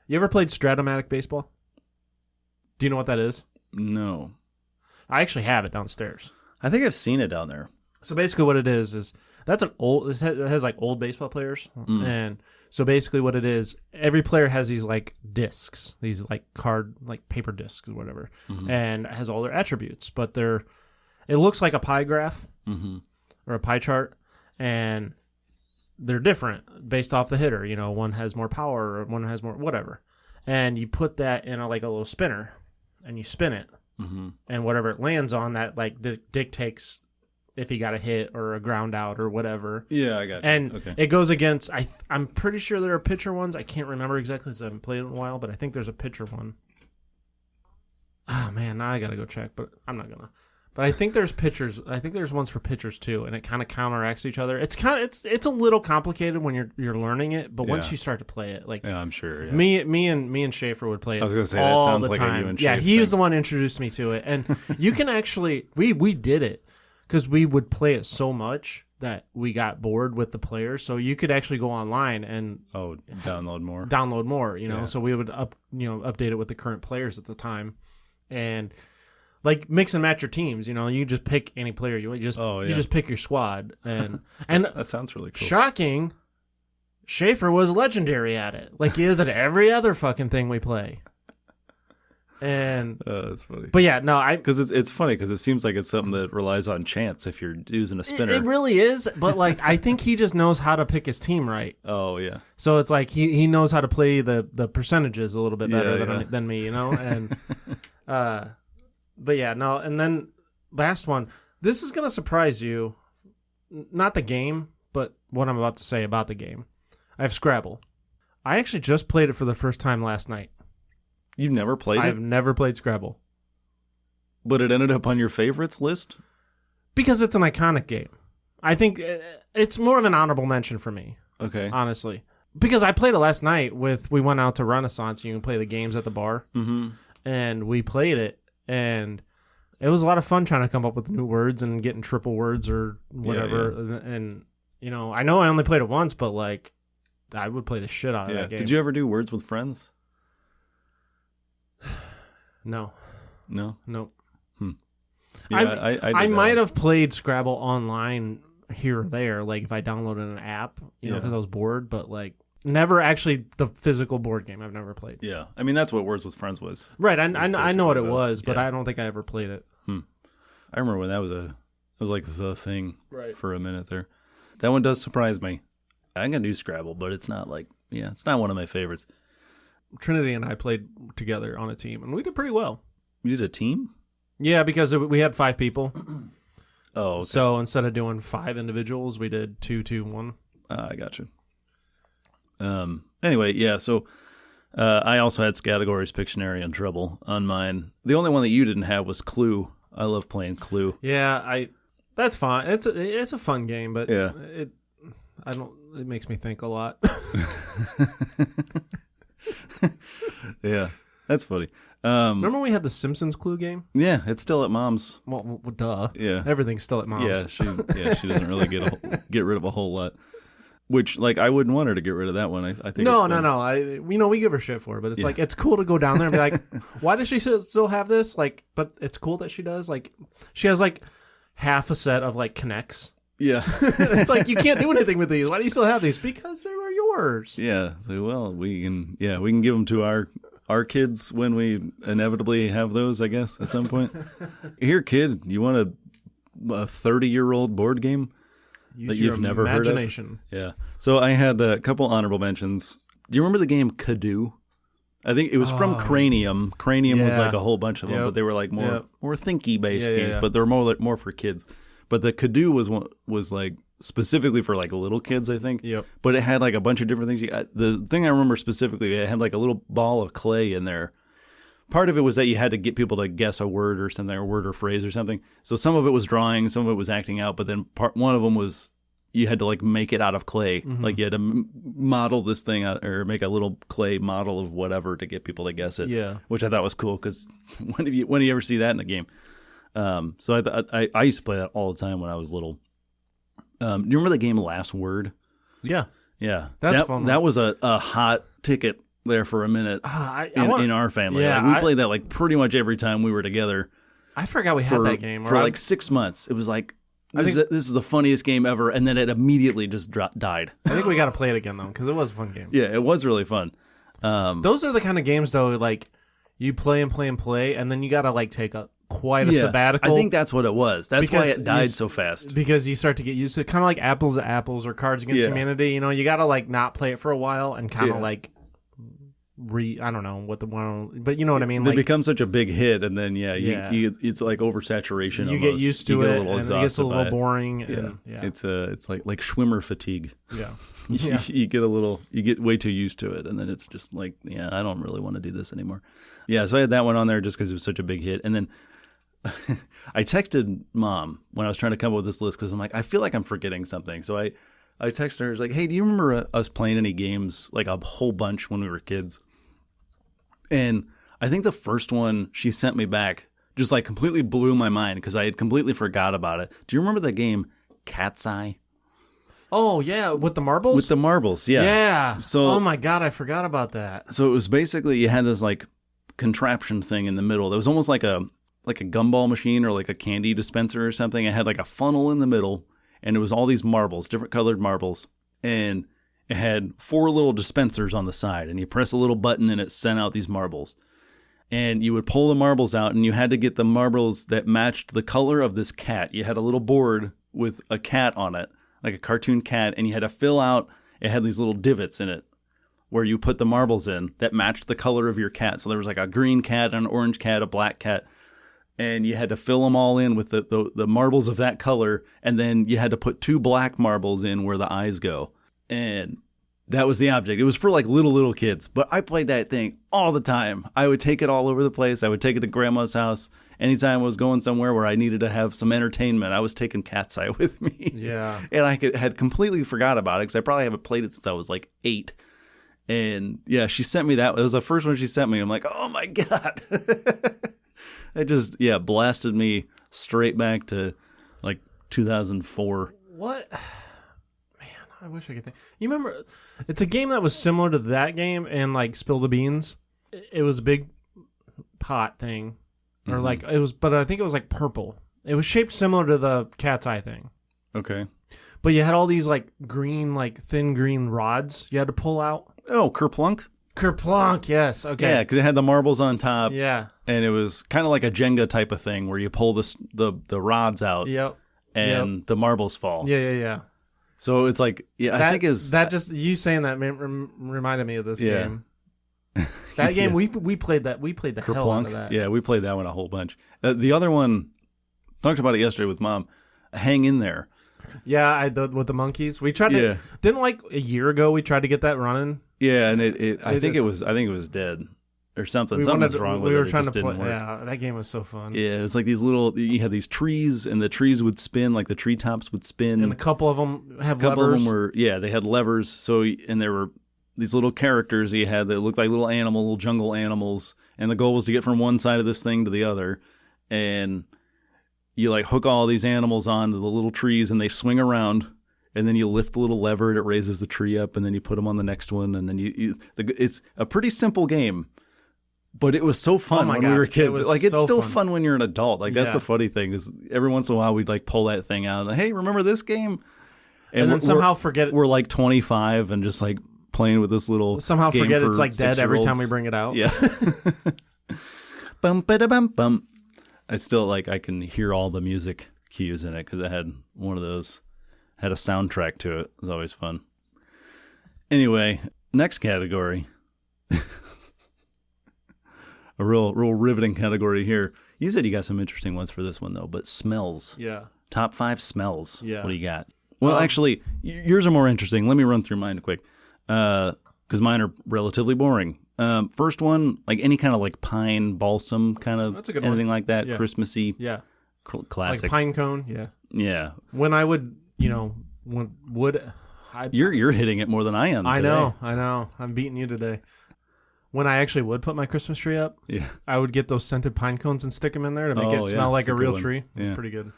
You ever played Stratomatic baseball? Do you know what that is? No. I actually have it downstairs. I think I've seen it down there. So basically what it is that's it has like old baseball players. And so basically what it is, every player has these like discs, these like paper discs or whatever, and it has all their attributes, but it looks like a pie graph or a pie chart, and they're different based off the hitter. You know, one has more power or one has more whatever. And you put that in a little spinner and you spin it. And whatever it lands on, that like dictates if he got a hit or a ground out or whatever. Yeah, I got you. And it goes against, I'm pretty sure there are pitcher ones. I can't remember exactly because I haven't played it in a while, but I think there's a pitcher one. Oh, man, now I got to go check, but I'm not going to. But I think there's pitchers. I think there's ones for pitchers too, and it kind of counteracts each other. It's a little complicated when you're learning it, but once you start to play it, like I'm sure. Yeah. Me and Schaefer would play it. I was going to say all that sounds the like time. a you and Schaefer he was thing. the one who introduced me to it, and you can actually we did it because we would play it so much that we got bored with the players. So you could actually go online and download more. You know, so we would update it with the current players at the time, and. Like mix and match your teams, you know. You just pick any player you just pick your squad, and that sounds really cool. Shocking, Schaefer was legendary at it, like he is at every other fucking thing we play. And that's funny. But yeah, no, because it's funny because it seems like it's something that relies on chance if you're using a spinner. It really is, but like I think he just knows how to pick his team right. Oh yeah. So it's like he knows how to play the percentages a little bit better than me, you know, and. But yeah, no, and then last one. This is going to surprise you. Not the game, but what I'm about to say about the game. I have Scrabble. I actually just played it for the first time last night. You've never played it? I've never played Scrabble. But it ended up on your favorites list? Because it's an iconic game. I think it's more of an honorable mention for me. Okay. Honestly. Because I played it last night we went out to Renaissance. You can play the games at the bar. Mm-hmm. And we played it. And it was a lot of fun trying to come up with new words and getting triple words or whatever. Yeah. And, you know I only played it once, but, like, I would play the shit out of that game. Did you ever do Words with Friends? No. No? Nope. Yeah, I might have played Scrabble online here or there, like, if I downloaded an app, you know, because I was bored, but, like, never actually the physical board game. I've never played. Yeah. I mean, that's what Words with Friends was. Right. I know what it was, but I don't think I ever played it. I remember when that was like the thing for a minute there. That one does surprise me. I can do Scrabble, but it's not it's not one of my favorites. Trinity and I played together on a team, and we did pretty well. You did a team? Yeah, because we had 5 people. Oh, okay. So instead of doing 5 individuals, we did 2, 2, 1. I got you. Anyway, yeah, so I also had Categories, Pictionary, and Trouble on mine. The only one that you didn't have was Clue. I love playing Clue. Yeah, that's fine. It's a fun game, but yeah. It makes me think a lot. Yeah, that's funny. Remember when we had the Simpsons Clue game? Yeah, it's still at Mom's. Well, duh. Yeah, everything's still at Mom's. Yeah, she doesn't really get rid of a whole lot. Which, like, I wouldn't want her to get rid of that one. I think no. We give her shit for it, but it's like, it's cool to go down there and be like, why does she still have this? Like, but it's cool that she does. Like, she has, like, half a set of, like, Connects. Yeah. It's like, you can't do anything with these. Why do you still have these? Because they were yours. Yeah. Well, we can give them to our kids when we inevitably have those, I guess, at some point. Here, kid, you want a 30-year-old board game? Use that your you've never imagination. Heard of? Yeah. So I had a couple honorable mentions. Do you remember the game Cadoo? I think it was from Cranium. Cranium was like a whole bunch of them, but they were like more thinky based games, but they were more for kids. But the Cadoo was specifically for like little kids, I think. Yep. But it had like a bunch of different things. The thing I remember specifically, it had like a little ball of clay in there. Part of it was that you had to get people to guess a word or something, or word or phrase or something. So some of it was drawing, some of it was acting out, but then one of them was you had to like make it out of clay. Mm-hmm. Like you had to model this thing out, or make a little clay model of whatever to get people to guess it. Yeah. Which I thought was cool because when do you ever see that in a game? So I used to play that all the time when I was little. Do you remember the game Last Word? Yeah. Yeah. That's fun. That was a hot ticket there for a minute in our family. Yeah, like we played that like pretty much every time we were together. I forgot we had that game. For like 6 months. It was like, this is the funniest game ever, and then it immediately just died. I think we got to play it again, though, because it was a fun game. Yeah, it was really fun. Those are the kind of games, though, like, you play and play and play, and then you got to, like, take quite a sabbatical. I think that's what it was. That's why it died so fast. Because you start to get used to it, kind of like Apples to Apples or Cards Against Humanity. You know, you got to, like, not play it for a while and kind of, like... I don't know what the one, but you know what I mean. They become such a big hit, and then it's like oversaturation. You get used to it, and it gets a little boring. And, it's like Schwimmer fatigue. Yeah, you get way too used to it, and then it's just like, I don't really want to do this anymore. Yeah, so I had that one on there just because it was such a big hit, and then I texted Mom when I was trying to come up with this list because I'm like, I feel like I'm forgetting something, so I texted her. I was like, hey, do you remember us playing any games, like a whole bunch when we were kids? And I think the first one she sent me back just like completely blew my mind because I had completely forgot about it. Do you remember the game Cat's Eye? Oh, yeah, with the marbles? With the marbles, yeah. Yeah. So, oh, my God, I forgot about that. So it was basically you had this like contraption thing in the middle. That was almost like a gumball machine or like a candy dispenser or something. It had like a funnel in the middle, and it was all these marbles, different colored marbles. And it had 4 little dispensers on the side, and you press a little button and it sent out these marbles. And you would pull the marbles out, and you had to get the marbles that matched the color of this cat. You had a little board with a cat on it, like a cartoon cat, and you had to fill out, it had these little divots in it where you put the marbles in that matched the color of your cat. So there was like a green cat, an orange cat, a black cat, and you had to fill them all in with the marbles of that color, and then you had to put 2 black marbles in where the eyes go. And that was the object. It was for like little kids, but I played that thing all the time. I would take it all over the place. I would take it to Grandma's house. Anytime I was going somewhere where I needed to have some entertainment, I was taking Cat's Eye with me. Yeah. And I had completely forgot about it because I probably haven't played it since I was like 8. And yeah, she sent me that. It was the first one she sent me. I'm like, oh my God. It just, blasted me straight back to like 2004. What? I wish I could think. You remember, it's a game that was similar to that game and like Spill the Beans. It was a big pot thing, or like it was, but I think it was like purple. It was shaped similar to the Cat's Eye thing. Okay. But you had all these like green, like thin green rods you had to pull out. Oh, Kerplunk? Kerplunk, yes. Okay. Yeah, because it had the marbles on top. Yeah. And it was kind of like a Jenga type of thing where you pull the rods out. Yep. And the marbles fall. Yeah. So it's like, I think that just you saying that reminded me of this game. That game we played that the Kerplunk. hell out of that. Yeah, we played that one a whole bunch. The other one, talked about it yesterday with Mom. Hang in there. Yeah, with the monkeys. We tried to didn't like a year ago we tried to get that running. Yeah, and I think it was dead. Or something. Something's wrong with it. We were trying to play. Yeah, that game was so fun. Yeah, it was like you had these trees, and the trees would spin, like the treetops would spin. And a couple of them have levers. A couple of them they had levers. So, and there were these little characters you had that looked like little jungle animals. And the goal was to get from one side of this thing to the other. And you like hook all these animals onto the little trees, and they swing around. And then you lift the little lever, and it raises the tree up, and then you put them on the next one. And then it's a pretty simple game. But it was so fun when we were kids. It's still fun when you're an adult. Like that's the funny thing is every once in a while we'd like pull that thing out and hey, remember this game? And then somehow forget it. We're like 25 and just like playing with this little somehow game forget for it's like dead every time we bring it out. Yeah. Bum ba bum bum. I still I can hear all the music cues in it because I had one of those. Had a soundtrack to it. It was always fun. Anyway, next category. A real riveting category here. You said you got some interesting ones for this one, though, but smells. Yeah. Top 5 smells. Yeah. What do you got? Well, actually, yours are more interesting. Let me run through mine quick, because mine are relatively boring. First one, like any kind of like pine, balsam kind of That's a good anything one. like that, Yeah. Christmassy. Yeah. Classic. Like pine cone. Yeah. Yeah. When I would, You're hitting it more than I am today. I know. I'm beating you today. When I actually would put my Christmas tree up, I would get those scented pine cones and stick them in there to make it smell like a real tree. It's pretty good.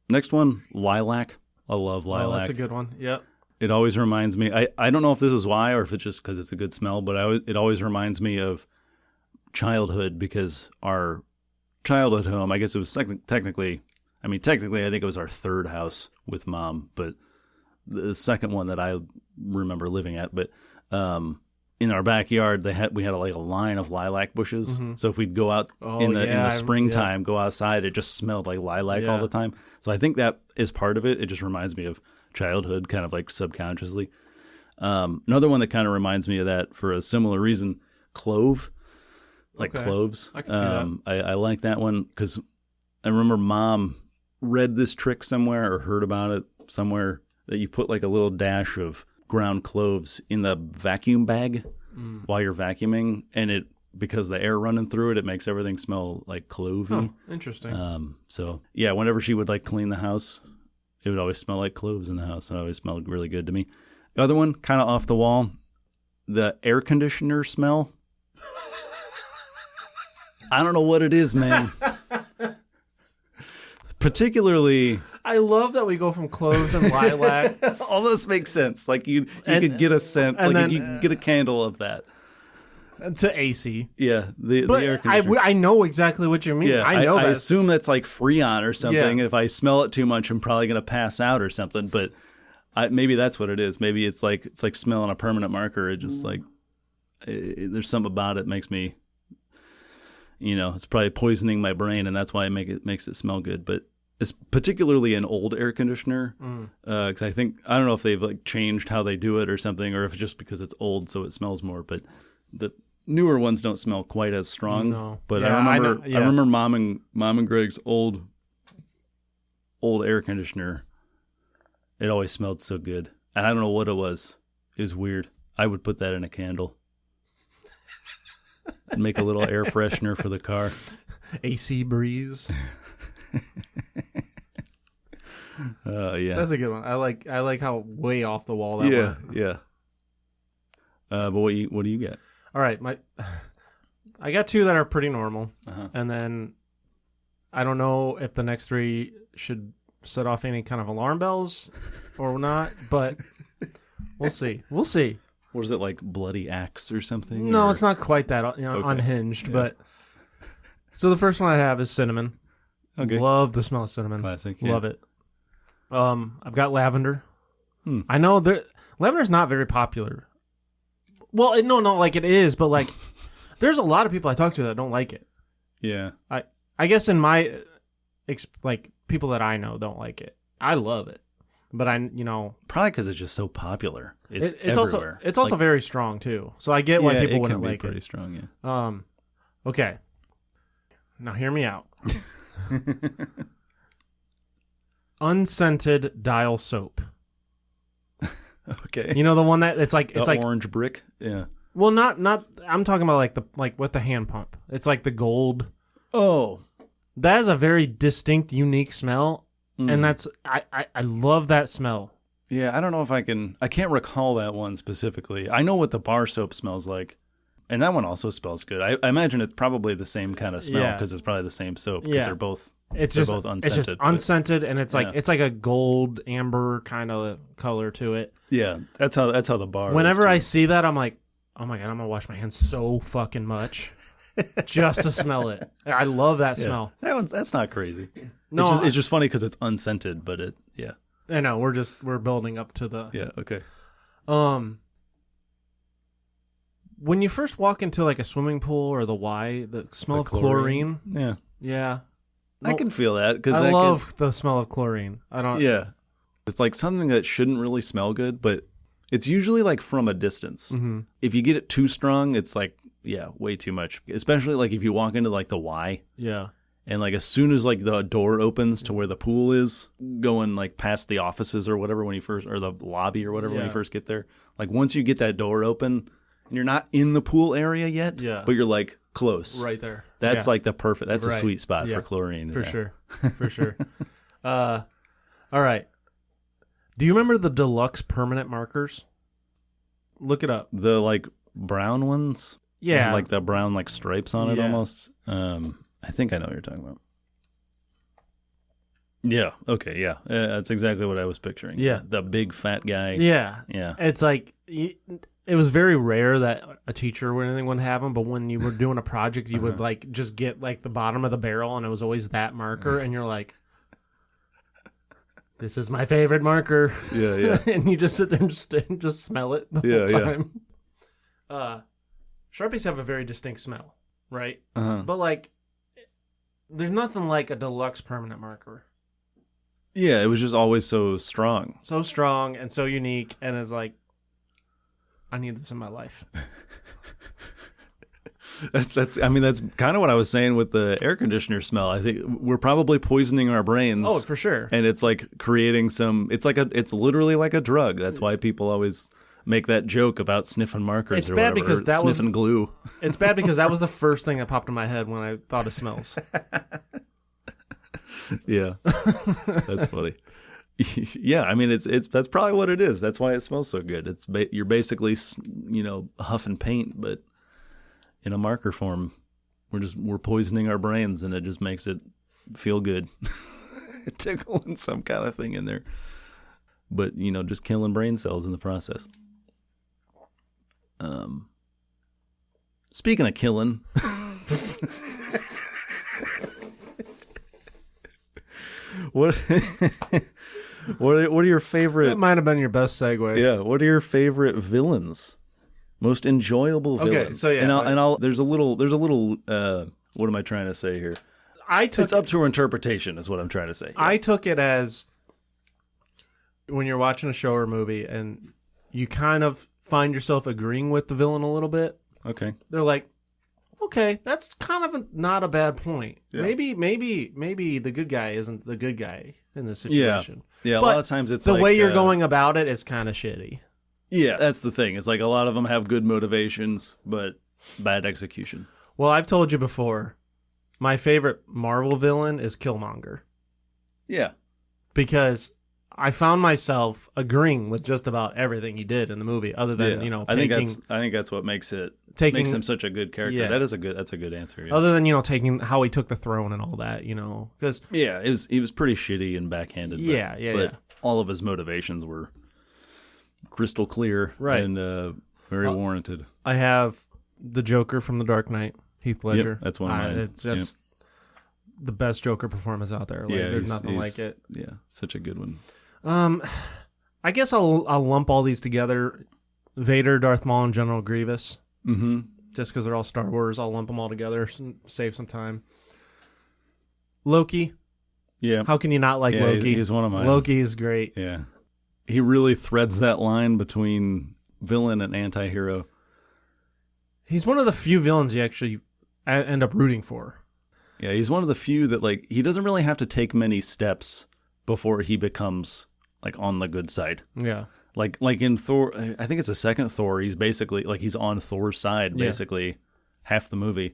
Next one, lilac. I love lilac. Oh, that's a good one. Yep. It always reminds me. I don't know if this is why or if it's just because it's a good smell, but it always reminds me of childhood because our childhood home. I guess it was technically. I think it was our third house with Mom, but the second one that I remember living at. But in our backyard, we had like a line of lilac bushes. Mm-hmm. So if we'd go out in the springtime, go outside, it just smelled like lilac all the time. So I think that is part of it. It just reminds me of childhood, kind of like subconsciously. Another one that kind of reminds me of that for a similar reason, clove, like cloves. I can see that. I like that one because I remember Mom read this trick somewhere or heard about it somewhere that you put like a little dash of ground cloves in the vacuum bag while you're vacuuming, and because the air running through it makes everything smell like clovey. Oh, interesting. So yeah, whenever she would like clean the house, it would always smell like cloves in the house. It always smelled really good to me. The other one, kind of off the wall, the air conditioner smell. I don't know what it is, man. Particularly, I love that we go from cloves and lilac. All this makes sense. Like you could get a scent, like then, you could get a candle of that. To AC. Yeah, the air conditioner. I know exactly what you mean. Yeah, I know that. I assume that's like Freon or something. Yeah. If I smell it too much, I'm probably going to pass out or something. But maybe that's what it is. Maybe it's like smelling a permanent marker. It just like there's something about it makes me. It's probably poisoning my brain, and that's why it makes it smell good. But it's particularly an old air conditioner, because I don't know if they've like changed how they do it or something, or if it's just because it's old so it smells more. But the newer ones don't smell quite as strong. No. But yeah, I remember Mom and Greg's old air conditioner. It always smelled so good, and I don't know what it was. It was weird. I would put that in a candle. Make a little air freshener for the car. AC breeze. Yeah, that's a good one. I like how way off the wall that went. Yeah. But what do you get? All right, I got two that are pretty normal, and then I don't know if the next three should set off any kind of alarm bells or not, but we'll see. We'll see. What is it, like Bloody Axe or something? No, it's not quite that unhinged. Yeah. But so the first one I have is cinnamon. Okay. Love the smell of cinnamon. Classic. Love it. I've got lavender. I know lavender's not very popular. Well, no, like it is, but like there's a lot of people I talk to that don't like it. Yeah. I guess in my like people that I know don't like it. I love it. But probably because it's just so popular. It's everywhere. It's also very strong too. So I get why people wouldn't like it. Pretty strong, yeah. Okay. Now hear me out. Unscented dial soap. Okay. The one that it's like orange brick. Yeah. Well, not. I'm talking about like with the hand pump. It's like the gold. Oh, that is a very distinct, unique smell. And that's I love that smell. Yeah, I don't know if I can't recall that one specifically. I know what the bar soap smells like, and that one also smells good. I imagine it's probably the same kind of smell because it's probably the same soap because they're both unscented. It's just unscented, and it's like a gold amber kind of color to it. Yeah, that's how the bar. Whenever I see that, I'm like, oh my God, I'm gonna wash my hands so fucking much just to smell it. I love that smell. That's not crazy. No, it's just funny because it's unscented, but I know we're building up to the. Yeah. Okay. When you first walk into like a swimming pool or the smell of chlorine. Yeah. Yeah. I can feel that because I love the smell of chlorine. Yeah. It's like something that shouldn't really smell good, but it's usually like from a distance. Mm-hmm. If you get it too strong, it's like way too much. Especially like if you walk into like the Y. Yeah. And like as soon as like the door opens to where the pool is, going like past the offices or whatever when you first, or the lobby or whatever when you first get there, like once you get that door open, you're not in the pool area yet, but you're like close. Right there. That's like the perfect, that's a sweet spot for chlorine. For sure. For sure. All right. Do you remember the deluxe permanent markers? Look it up. The like brown ones? Yeah. Like the brown like stripes on it almost. I think I know what you're talking about. Yeah. Okay. Yeah. That's exactly what I was picturing. Yeah. The big fat guy. Yeah. Yeah. It's like, it was very rare that a teacher or anything would have them, but when you were doing a project, you would like just get like the bottom of the barrel and it was always that marker. And you're like, this is my favorite marker. Yeah. Yeah. And you just sit there and just smell it the whole time. Yeah. Sharpies have a very distinct smell, right? But like, there's nothing like a deluxe permanent marker. Yeah, it was just always so strong. So strong and so unique, and it's like, I need this in my life. That's kind of what I was saying with the air conditioner smell. I think we're probably poisoning our brains. Oh, for sure. And it's like creating it's literally like a drug. That's why people always make that joke about sniffing markers it's or bad whatever, because that sniffing glue. It's bad because that was the first thing that popped in my head when I thought of smells. Yeah. That's funny. Yeah, I mean it's that's probably what it is. That's why it smells so good. You're basically, huffing paint, but in a marker form. We're poisoning our brains, and it just makes it feel good. Tickling some kind of thing in there. But, just killing brain cells in the process. Speaking of killing, what are your favorite? That might have been your best segue. Yeah, what are your favorite villains? Most enjoyable villains. Okay, so yeah, there's a little. What am I trying to say here? It's up to interpretation, is what I'm trying to say. I took it as when you're watching a show or a movie and you kind of find yourself agreeing with the villain a little bit. Okay. They're like, okay, that's kind of not a bad point. Yeah. Maybe the good guy isn't the good guy in this situation. Yeah. A lot of times it's the way you're going about it is kind of shitty. Yeah, that's the thing. It's like a lot of them have good motivations, but bad execution. Well, I've told you before, my favorite Marvel villain is Killmonger. Yeah. Because I found myself agreeing with just about everything he did in the movie, other than I think that's what makes him such a good character. Yeah. That's a good answer. Yeah. Other than taking how he took the throne and all that, because he was pretty shitty and backhanded. But all of his motivations were crystal clear, right, and very warranted. I have the Joker from The Dark Knight, Heath Ledger. Yep, that's one of mine. It's just the best Joker performance out there. Like, there's nothing like it. Yeah, such a good one. I guess I'll lump all these together: Vader, Darth Maul, and General Grievous. Mm-hmm. Just because they're all Star Wars, I'll lump them all together, save some time. Loki. Yeah. How can you not like Loki? He's one of mine. Loki is great. Yeah. He really threads that line between villain and anti-hero. He's one of the few villains you actually end up rooting for. Yeah, he's one of the few that he doesn't really have to take many steps before he becomes on the good side. Yeah. Like in Thor, I think it's the second Thor, he's basically he's on Thor's side basically half the movie.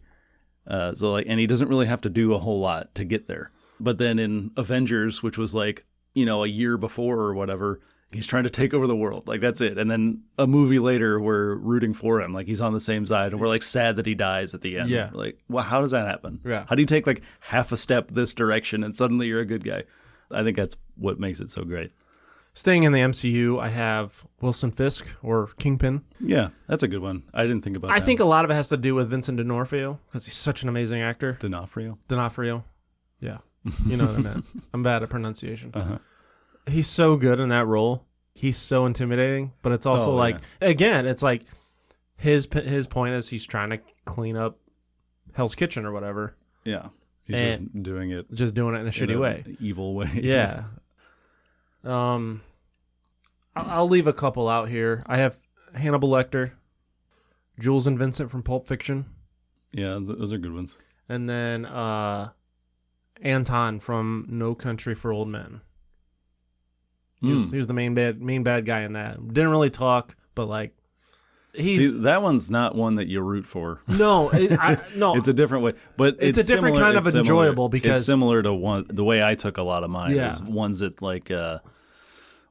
And he doesn't really have to do a whole lot to get there. But then in Avengers, which was a year before or whatever, he's trying to take over the world. That's it. And then a movie later, we're rooting for him. He's on the same side, and we're sad that he dies at the end. Yeah. Well, how does that happen? Yeah. How do you take half a step this direction and suddenly you're a good guy? I think that's what makes it so great. Staying in the MCU, I have Wilson Fisk or Kingpin. Yeah, that's a good one. I didn't think about that. I think a lot of it has to do with Vincent D'Onofrio because he's such an amazing actor. D'Onofrio. Yeah. You know what I meant. I'm bad at pronunciation. Uh-huh. He's so good in that role. He's so intimidating, but it's also again, it's his point is he's trying to clean up Hell's Kitchen or whatever. Yeah. He's just doing it in a shitty way. Evil way. Yeah. I'll leave a couple out here. I have Hannibal Lecter, Jules and Vincent from Pulp Fiction. Yeah, those are good ones. And then Anton from No Country for Old Men. He was the main bad guy in that. Didn't really talk, but like that one's not one that you root for. No, no, it's a different way, but it's a different kind of enjoyable because it's similar to the way I took a lot of mine. Is ones that like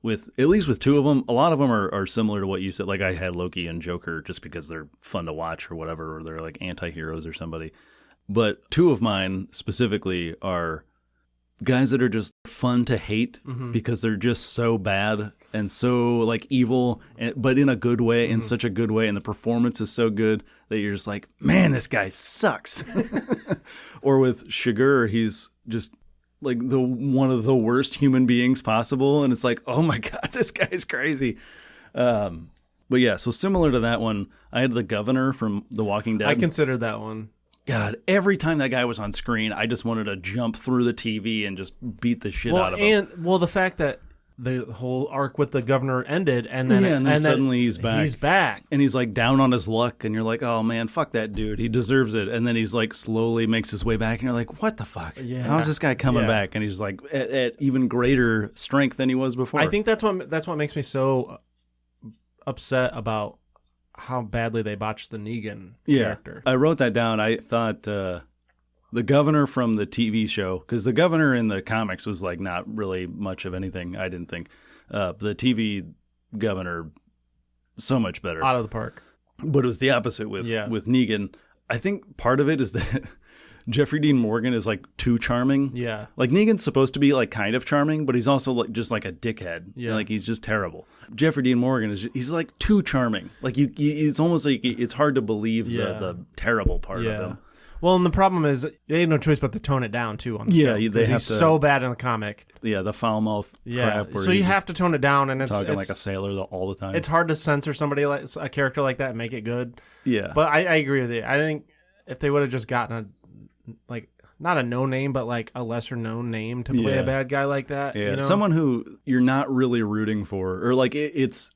with at least with two of them, a lot of them are similar to what you said. Like I had Loki and Joker just because they're fun to watch or whatever, or they're like anti-heroes or somebody. But two of mine specifically are guys that are just fun to hate because they're just so bad and so like evil, but in a good way, in such a good way. And the performance is so good that you're just like, man, this guy sucks. Or with Shigur, he's just like one of the worst human beings possible. And it's like, oh my God, this guy's crazy. But yeah, so similar to that one, I had the governor from The Walking Dead. I considered that one. God, every time that guy was on screen, I just wanted to jump through the TV and just beat the shit out of him. Well, the fact that the whole arc with the governor ended, and then suddenly he's back. He's back. And he's like down on his luck, and you're like, oh man, fuck that dude. He deserves it. And then he's like slowly makes his way back, and you're like, what the fuck? Yeah. How's this guy coming back? And he's like at even greater strength than he was before. I think that's what makes me so upset about how badly they botched the Negan character. I wrote that down. I thought the governor from the TV show, because the governor in the comics was like not really much of anything, I didn't think. The TV governor, so much better. Out of the park. But it was the opposite with Negan. I think part of it is that Jeffrey Dean Morgan is like too charming. Yeah. Like Negan's supposed to be like kind of charming, but he's also like just like a dickhead. Yeah. Like he's just terrible. Jeffrey Dean Morgan he's like too charming. Like it's almost like it's hard to believe the terrible part of him. Well, and the problem is they had no choice but to tone it down too on the show. Yeah, he's so bad in the comic. Yeah, the foul mouth crap. So you have to tone it down, and it's talking like a sailor all the time. It's hard to censor somebody like a character like that and make it good. Yeah, but I agree with you. I think if they would have just gotten not a no name, but like a lesser known name to play a bad guy like that. Yeah, someone who you're not really rooting for, or like it's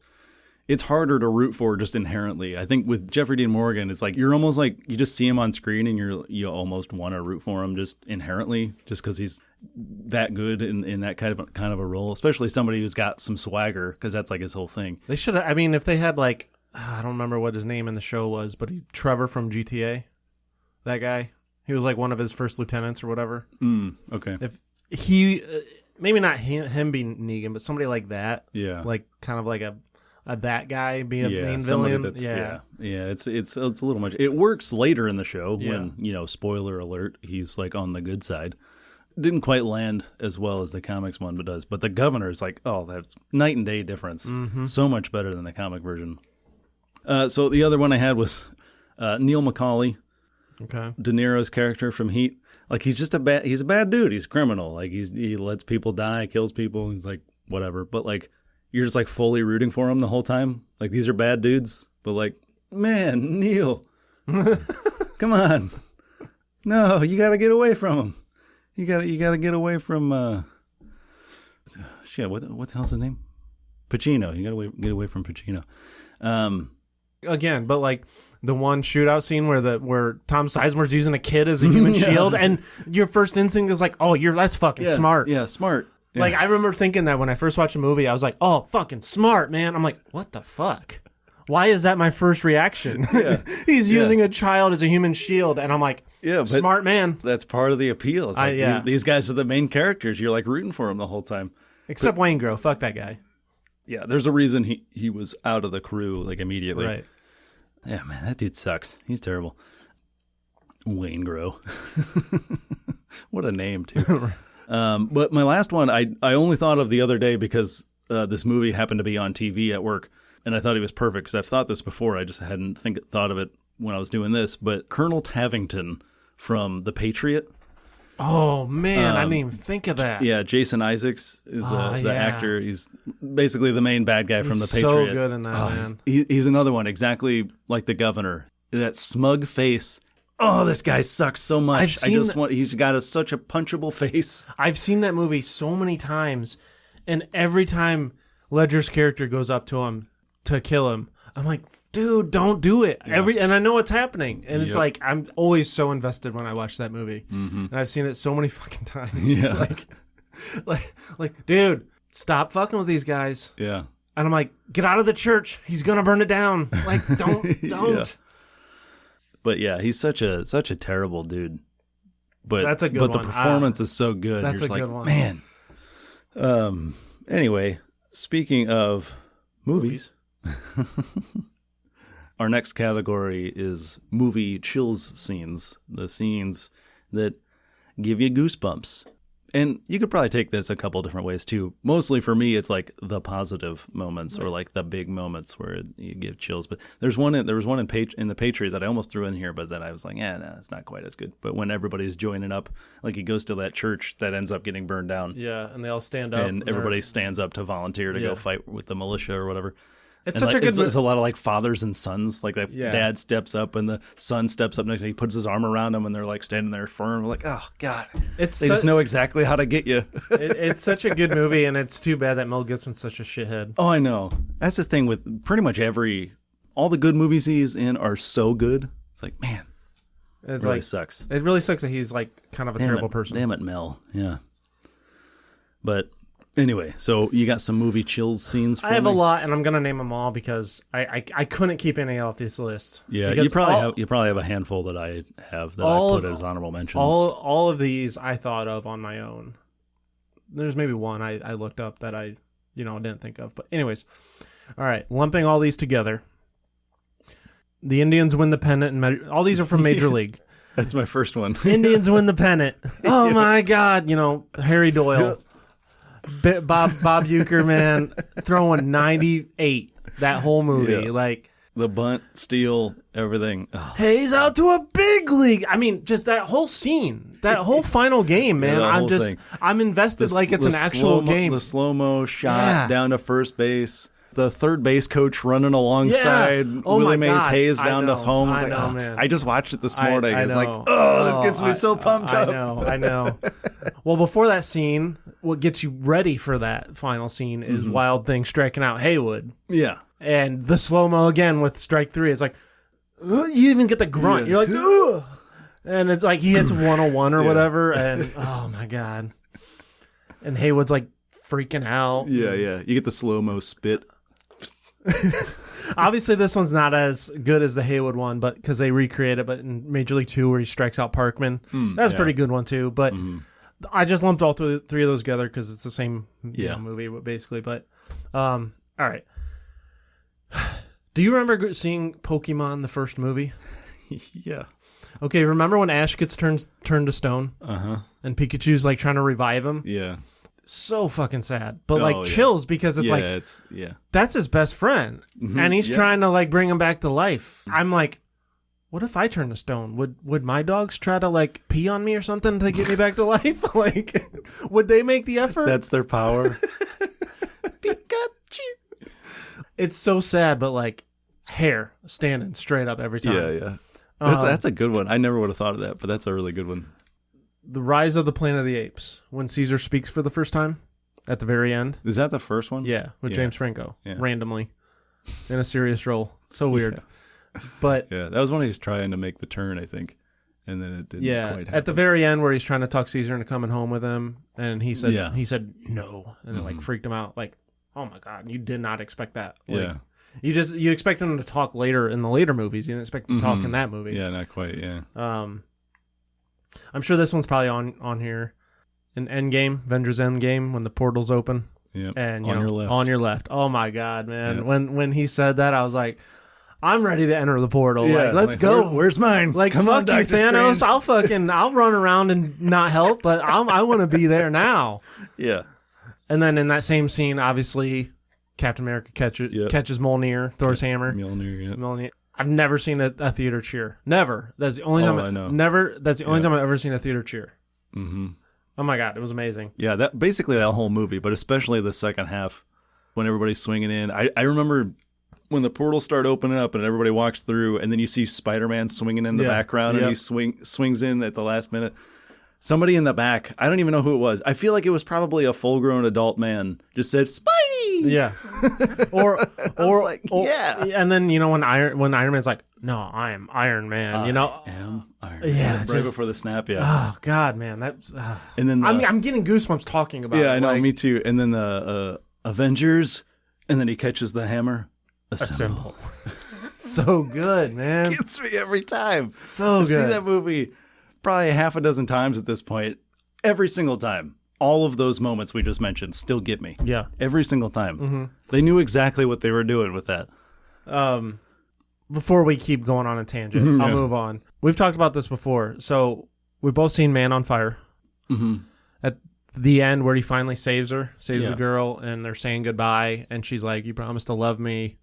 harder to root for just inherently. I think with Jeffrey Dean Morgan, it's like you're almost like you just see him on screen and you almost want to root for him just inherently, just because he's that good in that kind of a role, especially somebody who's got some swagger, because that's like his whole thing. They should have. I mean, if they had like I don't remember what his name in the show was, but Trevor from GTA, that guy. He was like one of his first lieutenants or whatever. Okay. If he, maybe not him being Negan, but somebody like that. Yeah. Like kind of like a that guy being a main villain. Yeah. It's a little much. It works later in the show when, spoiler alert, he's like on the good side. Didn't quite land as well as the comics one does. But the governor is like, oh, that's night and day difference. Mm-hmm. So much better than the comic version. So the other one I had was Neil McCauley. Okay. De Niro's character from Heat. Like he's a bad dude. He's criminal. Like he lets people die, kills people. He's like whatever. But like you're just like fully rooting for him the whole time. Like these are bad dudes. But like, man, Neil, come on. No, you got to get away from him. You got to get away from shit. What the hell's his name? Pacino. You got to get away from Pacino. Again, but like the one shootout scene where Tom Sizemore's using a kid as a human shield, and your first instinct is like, oh, that's fucking smart. Yeah, smart. Yeah. Like I remember thinking that when I first watched the movie, I was like, oh, fucking smart, man. I'm like, what the fuck? Why is that my first reaction? Yeah. He's using a child as a human shield, and I'm like, smart man. That's part of the appeal. It's like these guys are the main characters. You're like rooting for them the whole time. Except Wayne Grow. Fuck that guy. Yeah, there's a reason he was out of the crew like immediately. Right. Yeah, man, that dude sucks. He's terrible. Wayne Grow. What a name, too. But my last one, I only thought of the other day because this movie happened to be on TV at work, and I thought he was perfect because I've thought this before. I just hadn't thought of it when I was doing this. But Colonel Tavington from The Patriot. Oh, man, I didn't even think of that. Yeah, Jason Isaacs is the actor. He's basically the main bad guy from The Patriot. So good in that, man. He's another one, exactly like the governor. That smug face. Oh, this guy sucks so much. He's got such a punchable face. I've seen that movie so many times, and every time Ledger's character goes up to him to kill him, I'm like, dude, don't do it. And I know what's happening. And it's like, I'm always so invested when I watch that movie. And I've seen it so many fucking times. Yeah. like, dude, stop fucking with these guys. Yeah. And I'm like, get out of the church. He's going to burn it down. Like, don't. Yeah. But yeah, he's such a terrible dude. But that's a good one. But the performance is so good. That's You're a just good like, one. Man. Anyway, speaking of movies. Our next category is movie chills scenes. The scenes that give you goosebumps. And you could probably take this a couple different ways too. Mostly for me, it's like the positive moments or like the big moments where you give chills. But there was one in the Patriot that I almost threw in here, but then I was like, no, it's not quite as good. But when everybody's joining up, like he goes to that church that ends up getting burned down. Yeah, and they all stand up. And everybody stands up to volunteer to go fight with the militia or whatever. It's and such a good. It's a lot of like fathers and sons. Like that dad steps up and the son steps up next to him. He puts his arm around him and they're like standing there firm. We're like, oh god, they just know exactly how to get you. It's such a good movie, and it's too bad that Mel Gibson's such a shithead. Oh, I know. That's the thing with pretty much all the good movies he's in are so good. It's like, man, it really sucks. It really sucks that he's like kind of a terrible person. Damn it, Mel. Yeah. But anyway, so you got some movie chills scenes for me? I have a lot, and I'm going to name them all because I couldn't keep any off this list. Yeah, you probably have a handful that I have that I put as honorable mentions. All of these I thought of on my own. There's maybe one I looked up that I didn't think of. But anyways, all right, lumping all these together. The Indians win the pennant, and all these are from Major League. That's my first one. Indians win the pennant. Oh, my God. Harry Doyle. Bob Uecker, man, throwing 98 that whole movie. Yeah. Like the bunt, steal, everything. Oh, hey, he's out to a big league. I mean, just that whole scene, that whole final game, man. I'm invested like it's an actual game. The slow-mo shot down to first base. The third base coach running alongside Willie Mays Hayes down to home. I just watched it this morning. It's like, this gets me so pumped up. I know. Well, before that scene, what gets you ready for that final scene is Wild Thing striking out Haywood. Yeah. And the slow-mo again with strike 3. It's like, you even get the grunt. You're like, ugh. And it's like he hits 101 or whatever. And oh my God. And Haywood's like freaking out. Yeah. You get the slow-mo spit. Obviously, this one's not as good as the Haywood one, but because they recreate it. But in Major League 2, where he strikes out Parkman, that's a pretty good one too. But I just lumped all three of those together because it's the same movie, basically. But all right, do you remember seeing Pokemon the first movie? Yeah. Okay. Remember when Ash gets turned to stone? And Pikachu's like trying to revive him? Yeah. So fucking sad, but chills because it's that's his best friend, and he's trying to like bring him back to life. I'm like, what if I turn to stone? Would my dogs try to like pee on me or something to get me back to life? Like, would they make the effort? That's their power. Pikachu. It's so sad, but like hair standing straight up every time. Yeah. That's a good one. I never would have thought of that, but that's a really good one. The Rise of the Planet of the Apes, when Caesar speaks for the first time at the very end. Is that the first one? Yeah, with James Franco, randomly, in a serious role. So weird. But that was when he was trying to make the turn, I think, and then it didn't quite happen. At the very end where he's trying to talk Caesar into coming home with him, and he said no, and it like freaked him out. Like, oh my God, you did not expect that. Like, you expect him to talk later in the later movies. You didn't expect him to talk in that movie. Yeah, not quite. Yeah. I'm sure this one's probably on here. In Endgame, Avengers Endgame, when the portal's open. Yep. And on your left. Oh my God, man. Yep. When he said that, I was like, I'm ready to enter the portal. Yeah, like, let's go. Where's mine? Like, come fuck on, you, Thanos. I'll run around and not help, but I want to be there now. Yeah. And then in that same scene, obviously, Captain America catches Mjolnir, Thor's hammer. Mjolnir. I've never seen a theater cheer. Never. That's the only time. I know. Never. That's the only time I've ever seen a theater cheer. Mm-hmm. Oh my God, it was amazing. Yeah, that whole movie, but especially the second half when everybody's swinging in. I remember when the portals start opening up and everybody walks through, and then you see Spider-Man swinging in the background, and he swings in at the last minute. Somebody in the back, I don't even know who it was. I feel like it was probably a full-grown adult man, just said, Spidey! Yeah. or like, yeah. And then when Iron Man's like, no, I am Iron Man. I am Iron Man. Yeah, right before the snap. Yeah. Oh God, man, that's. And then I'm getting goosebumps talking about it. Yeah, I know, me too. And then the Avengers, and then he catches the hammer. Assemble. So good, man. Gets me every time. So good. See that movie probably half a dozen times at this point. Every single time. All of those moments we just mentioned still get me. Yeah. Every single time. They knew exactly what they were doing with that. Before we keep going on a tangent, I'll move on. We've talked about this before. So we've both seen Man on Fire. At the end where he finally saves the girl, and they're saying goodbye, and she's like, you promised to love me,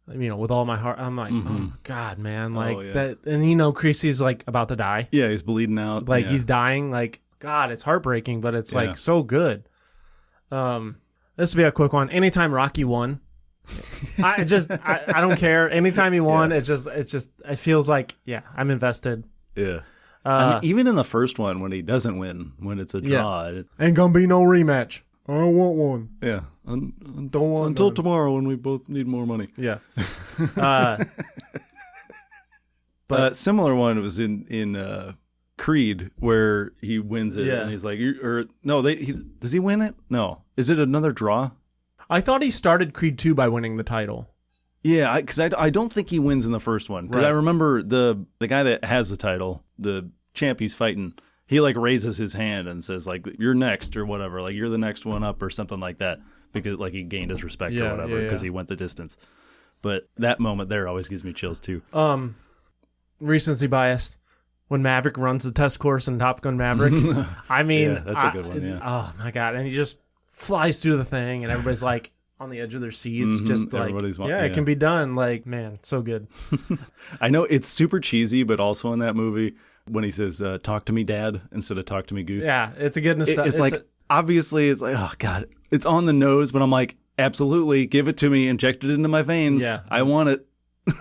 with all my heart. I'm like, oh God, man. Like that. And Creasy's like about to die. Yeah, he's bleeding out. Like he's dying. Like, God, it's heartbreaking, but it's like so good. This will be a quick one. Anytime Rocky won, I don't care. Anytime he won, it feels like, I'm invested. Yeah. Even in the first one, when he doesn't win, when it's a draw, ain't gonna be no rematch. I don't want one. Yeah. Until tomorrow when we both need more money. Yeah. But similar one was in Creed, where he wins it, and he's like, does he win it? No. Is it another draw? I thought he started Creed 2 by winning the title. Yeah, because I don't think he wins in the first one. Because I remember the guy that has the title, the champ he's fighting, he like raises his hand and says like, you're next or whatever, like you're the next one up or something like that, because like he gained his respect or whatever because he went the distance. But that moment there always gives me chills too. Recency biased. When Maverick runs the test course in Top Gun Maverick, I mean, that's a good one. Yeah. Oh my God, and he just flies through the thing, and everybody's like on the edge of their seats, just like, it can be done. Like, man, so good. I know it's super cheesy, but also in that movie when he says, "Talk to me, Dad," instead of "Talk to me, Goose." Yeah, it's a good nostalgia. It's like obviously it's like, oh God, it's on the nose, but I'm like, absolutely, give it to me, inject it into my veins. Yeah, I want it.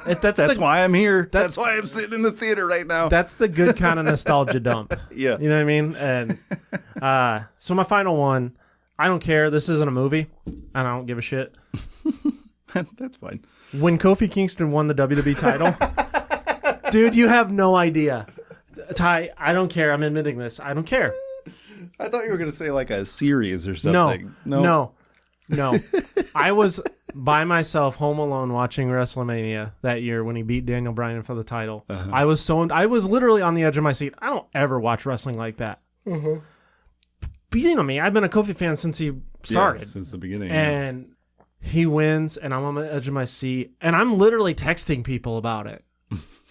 That's why I'm here. That's why I'm sitting in the theater right now. That's the good kind of nostalgia dump. Yeah. You know what I mean? And so my final one, I don't care. This isn't a movie, and I don't give a shit. That's fine. When Kofi Kingston won the WWE title, dude, you have no idea. Ty, I don't care. I'm admitting this. I don't care. I thought you were going to say like a series or something. No. I was by myself home alone watching WrestleMania that year when he beat Daniel Bryan for the title. I was literally on the edge of my seat. I don't ever watch wrestling like that. But you know me, I've been a Kofi fan since he started. Since the beginning. And he wins, and I'm on the edge of my seat, and I'm literally texting people about it.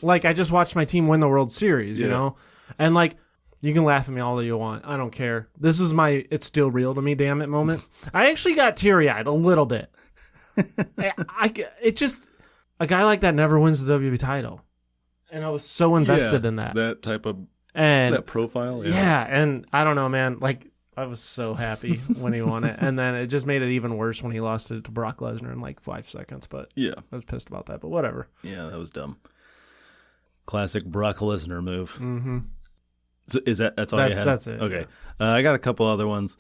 Like, I just watched my team win the World Series, you know? And like, you can laugh at me all that you want. I don't care. This is my "it's still real to me, damn it" moment. I actually got teary-eyed a little bit. It just, a guy like that never wins the WWE title. And I was so invested in that. That type of, that profile. Yeah, and I don't know, man. Like, I was so happy when he won it. And then it just made it even worse when he lost it to Brock Lesnar in like 5 seconds. But I was pissed about that, but whatever. Yeah, that was dumb. Classic Brock Lesnar move. Mm-hmm. So that's all you had? That's it. Okay. Yeah. I got a couple other ones.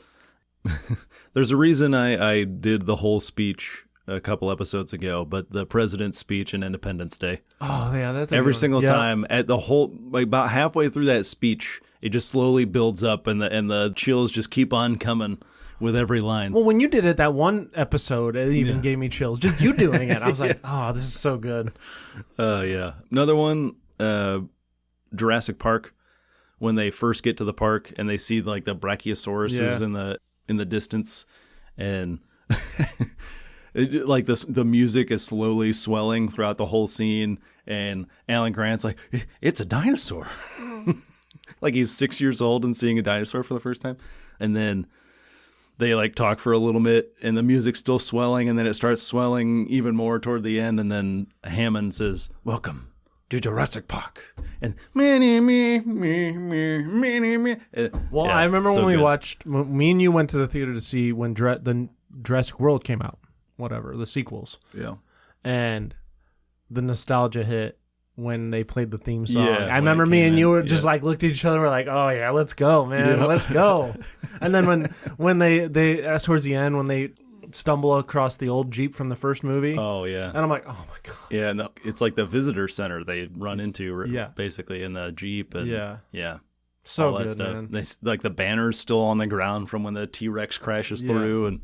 There's a reason I did the whole speech a couple episodes ago, but the president's speech in Independence Day. Oh, yeah. That's every single time at the whole, like about halfway through that speech, it just slowly builds up and the chills just keep on coming with every line. Well, when you did it that one episode, it even gave me chills. Just you doing it. I was like, oh, this is so good. Yeah. Another one, Jurassic Park. When they first get to the park and they see like the brachiosauruses in the distance, and like the music is slowly swelling throughout the whole scene, and Alan Grant's like, it's a dinosaur. Like he's 6 years old and seeing a dinosaur for the first time. And then they like talk for a little bit and the music's still swelling, and then it starts swelling even more toward the end, and then Hammond says, "Welcome to Jurassic Park." And me. Well, I remember when we watched, me and you went to the theater to see when the Jurassic World came out, whatever, the sequels. Yeah. And the nostalgia hit when they played the theme song. I remember me and you were just like looked at each other, we're like, oh yeah, let's go, man, let's go. And then when they towards the end, when they stumble across the old Jeep from the first movie. Oh, yeah. And I'm like, oh, my God. Yeah, and it's like the visitor center they run into, basically, in the Jeep. And yeah. So all that good, stuff. man. They, like, the banner's still on the ground from when the T-Rex crashes through. And,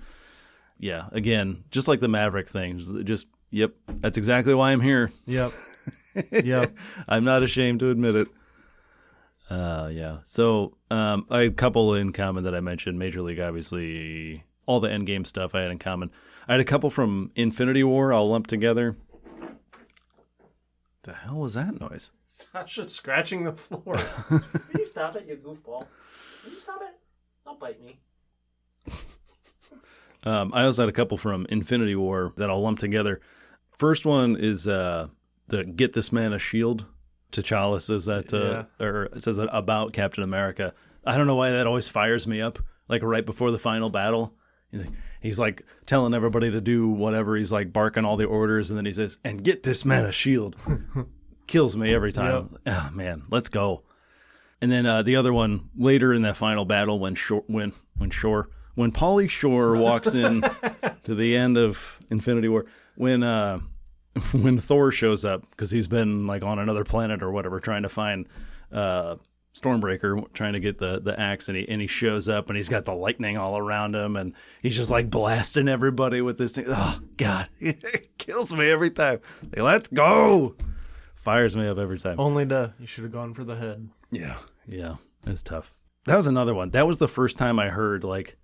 yeah, again, just like the Maverick thing. Just, yep, that's exactly why I'm here. Yep. Yep. I'm not ashamed to admit it. Yeah. So I had a couple in common that I mentioned. Major League, obviously, all the Endgame stuff I had in common. I had a couple from Infinity War all lumped together. The hell was that noise? Sasha's scratching the floor. Will you stop it, you goofball? Will you stop it? Don't bite me. I also had a couple from Infinity War that I'll lump together. First one is the "Get this man a shield." T'Challa says that, or says that about Captain America. I don't know why that always fires me up. Like right before the final battle, he's like telling everybody to do whatever. He's like barking all the orders, and then he says, "And get this man a shield." Kills me every time. Yep. Oh man, let's go. And then the other one later in that final battle when Pauly Shore walks in to the end of Infinity War, when Thor shows up, because he's been like on another planet or whatever trying to find Stormbreaker, trying to get the axe, and he shows up and he's got the lightning all around him and he's just like blasting everybody with this thing. Oh God, it kills me every time. Like, let's go. Fires me up every time. You should have gone for the head. Yeah, it's tough. That was another one. That was the first time I heard like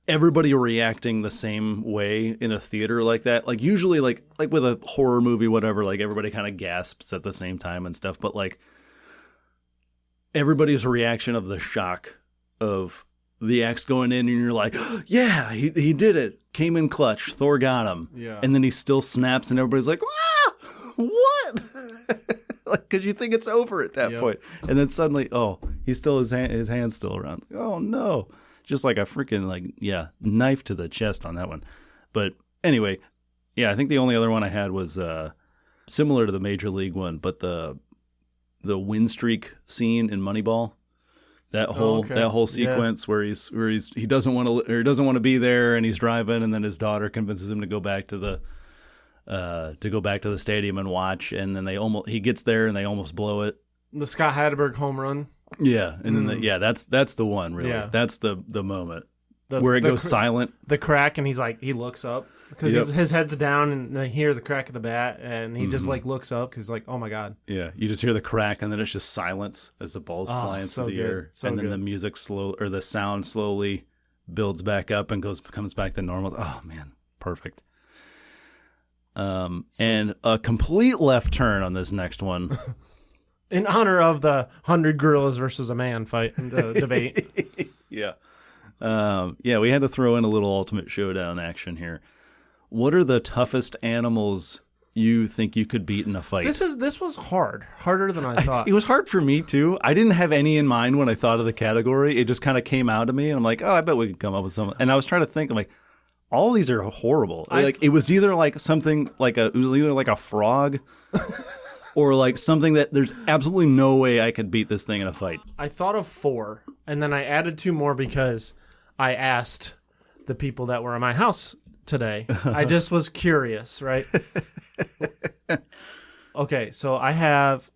everybody reacting the same way in a theater like that. Like usually like with a horror movie, whatever, like everybody kind of gasps at the same time and stuff. But like everybody's reaction of the shock of the axe going in and you're like, yeah, he did it. Came in clutch. Thor got him. Yeah. And then he still snaps and everybody's like, ah, what? Like, cause you think it's over at that point. And then suddenly, he's still his hand's still around. Oh no. Just like a freaking knife to the chest on that one. But anyway, I think the only other one I had was similar to the Major League one, but the win streak scene in Moneyball. That whole sequence where he doesn't want to be there and he's driving and then his daughter convinces him to go back to the stadium and watch, and then he gets there and they almost blow it. The Scott Hatteberg home run. Yeah, and then that's the one really. Yeah. That's the moment where it goes silent. The crack, and he looks up because his head's down, and they hear the crack of the bat, and he just like looks up because like, oh my God. Yeah, you just hear the crack, and then it's just silence as the ball's flying through the air, and then the music the sound slowly builds back up and comes back to normal. Oh man, perfect. And a complete left turn on this next one. In honor of the 100 gorillas versus a man fight debate. Yeah. We had to throw in a little Ultimate Showdown action here. What are the toughest animals you think you could beat in a fight? This was harder than I thought. It was hard for me too. I didn't have any in mind when I thought of the category. It just kind of came out of me, and I'm like, I bet we could come up with some. And I was trying to think, I'm like, all these are horrible. It was either like something like a frog. Or like something that there's absolutely no way I could beat this thing in a fight. I thought of 4, and then I added 2 more because I asked the people that were in my house today. I just was curious, right? Okay, so I have,